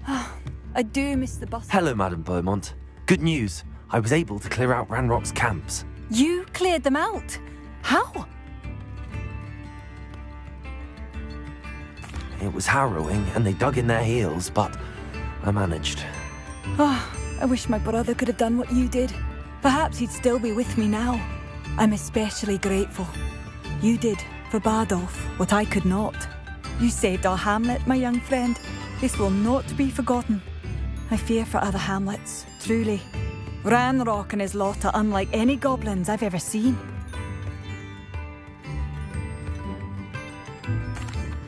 I do miss the bus. Hello, Madam Beaumont. Good news. I was able to clear out Ranrock's camps. You cleared them out? How? It was harrowing, and they dug in their heels, but I managed. I wish my brother could have done what you did. Perhaps he'd still be with me now. I'm especially grateful. You did, for Bardolph, what I could not. You saved our hamlet, my young friend. This will not be forgotten. I fear for other hamlets, truly. Ranrock and his lot are unlike any goblins I've ever seen.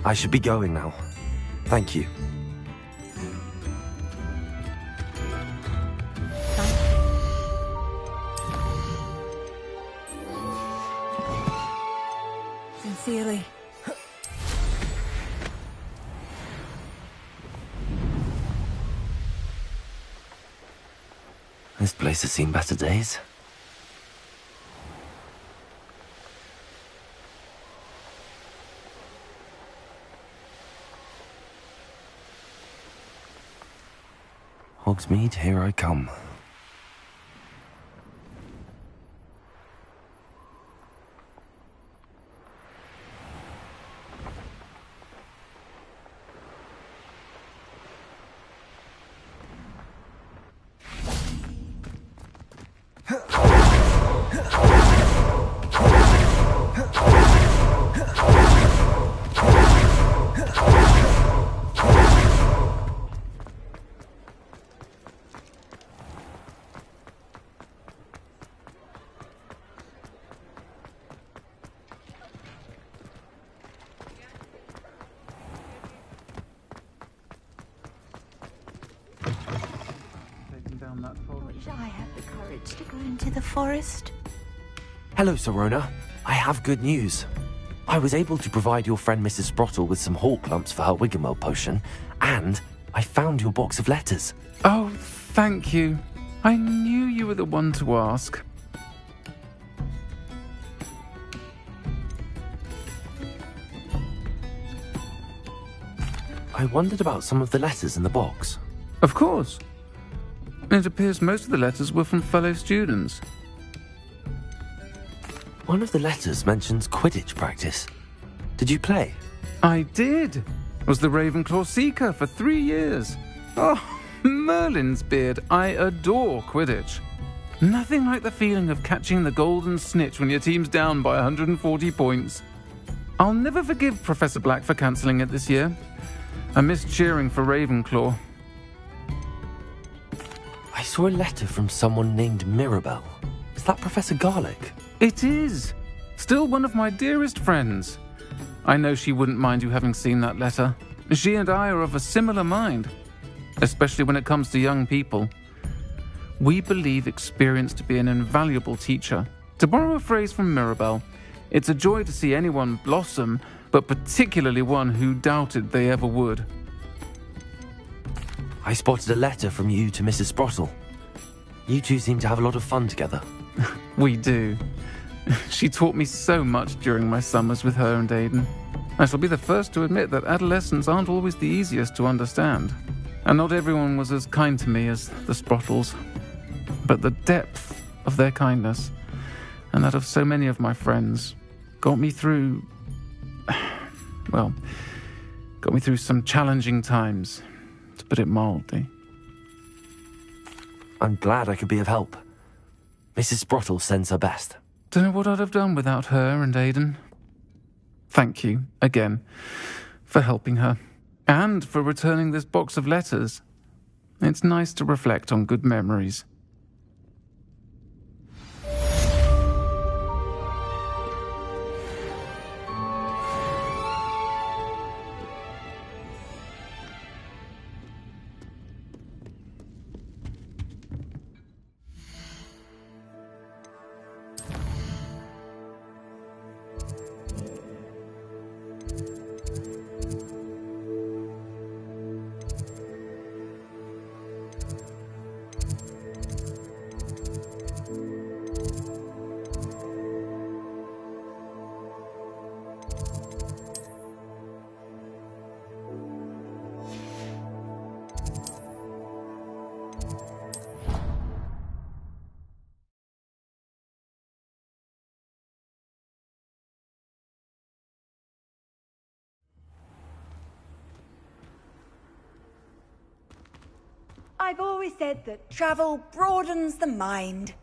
I should be going now. Thank you. Sincerely. This place has seen better days. Hogsmeade, here I come. Wish I had the courage to go into the forest. Hello, Sorona. I have good news. I was able to provide your friend Mrs. Sprottle with some hawk lumps for her Wiggenweld potion, and I found your box of letters. Oh, thank you. I knew you were the one to ask. I wondered about some of the letters in the box. Of course. It appears most of the letters were from fellow students. One of the letters mentions Quidditch practice. Did you play? I did. Was the Ravenclaw Seeker for 3 years. Oh, Merlin's beard. I adore Quidditch. Nothing like the feeling of catching the golden snitch when your team's down by 140 points. I'll never forgive Professor Black for cancelling it this year. I missed cheering for Ravenclaw. I saw a letter from someone named Mirabelle. Is that Professor Garlick? It is. Still one of my dearest friends. I know she wouldn't mind you having seen that letter. She and I are of a similar mind, especially when it comes to young people. We believe experience to be an invaluable teacher. To borrow a phrase from Mirabelle, it's a joy to see anyone blossom, but particularly one who doubted they ever would. I spotted a letter from you to Mrs. Sprottle. You two seem to have a lot of fun together. We do. She taught me so much during my summers with her and Aidan. I shall be the first to admit that adolescents aren't always the easiest to understand. And not everyone was as kind to me as the Sprottles. But the depth of their kindness, and that of so many of my friends, got me through some challenging times, to put it mildly. I'm glad I could be of help. Mrs. Sprottle sends her best. Don't know what I'd have done without her and Aidan. Thank you, again, for helping her, and for returning this box of letters. It's nice to reflect on good memories. I've always said that travel broadens the mind.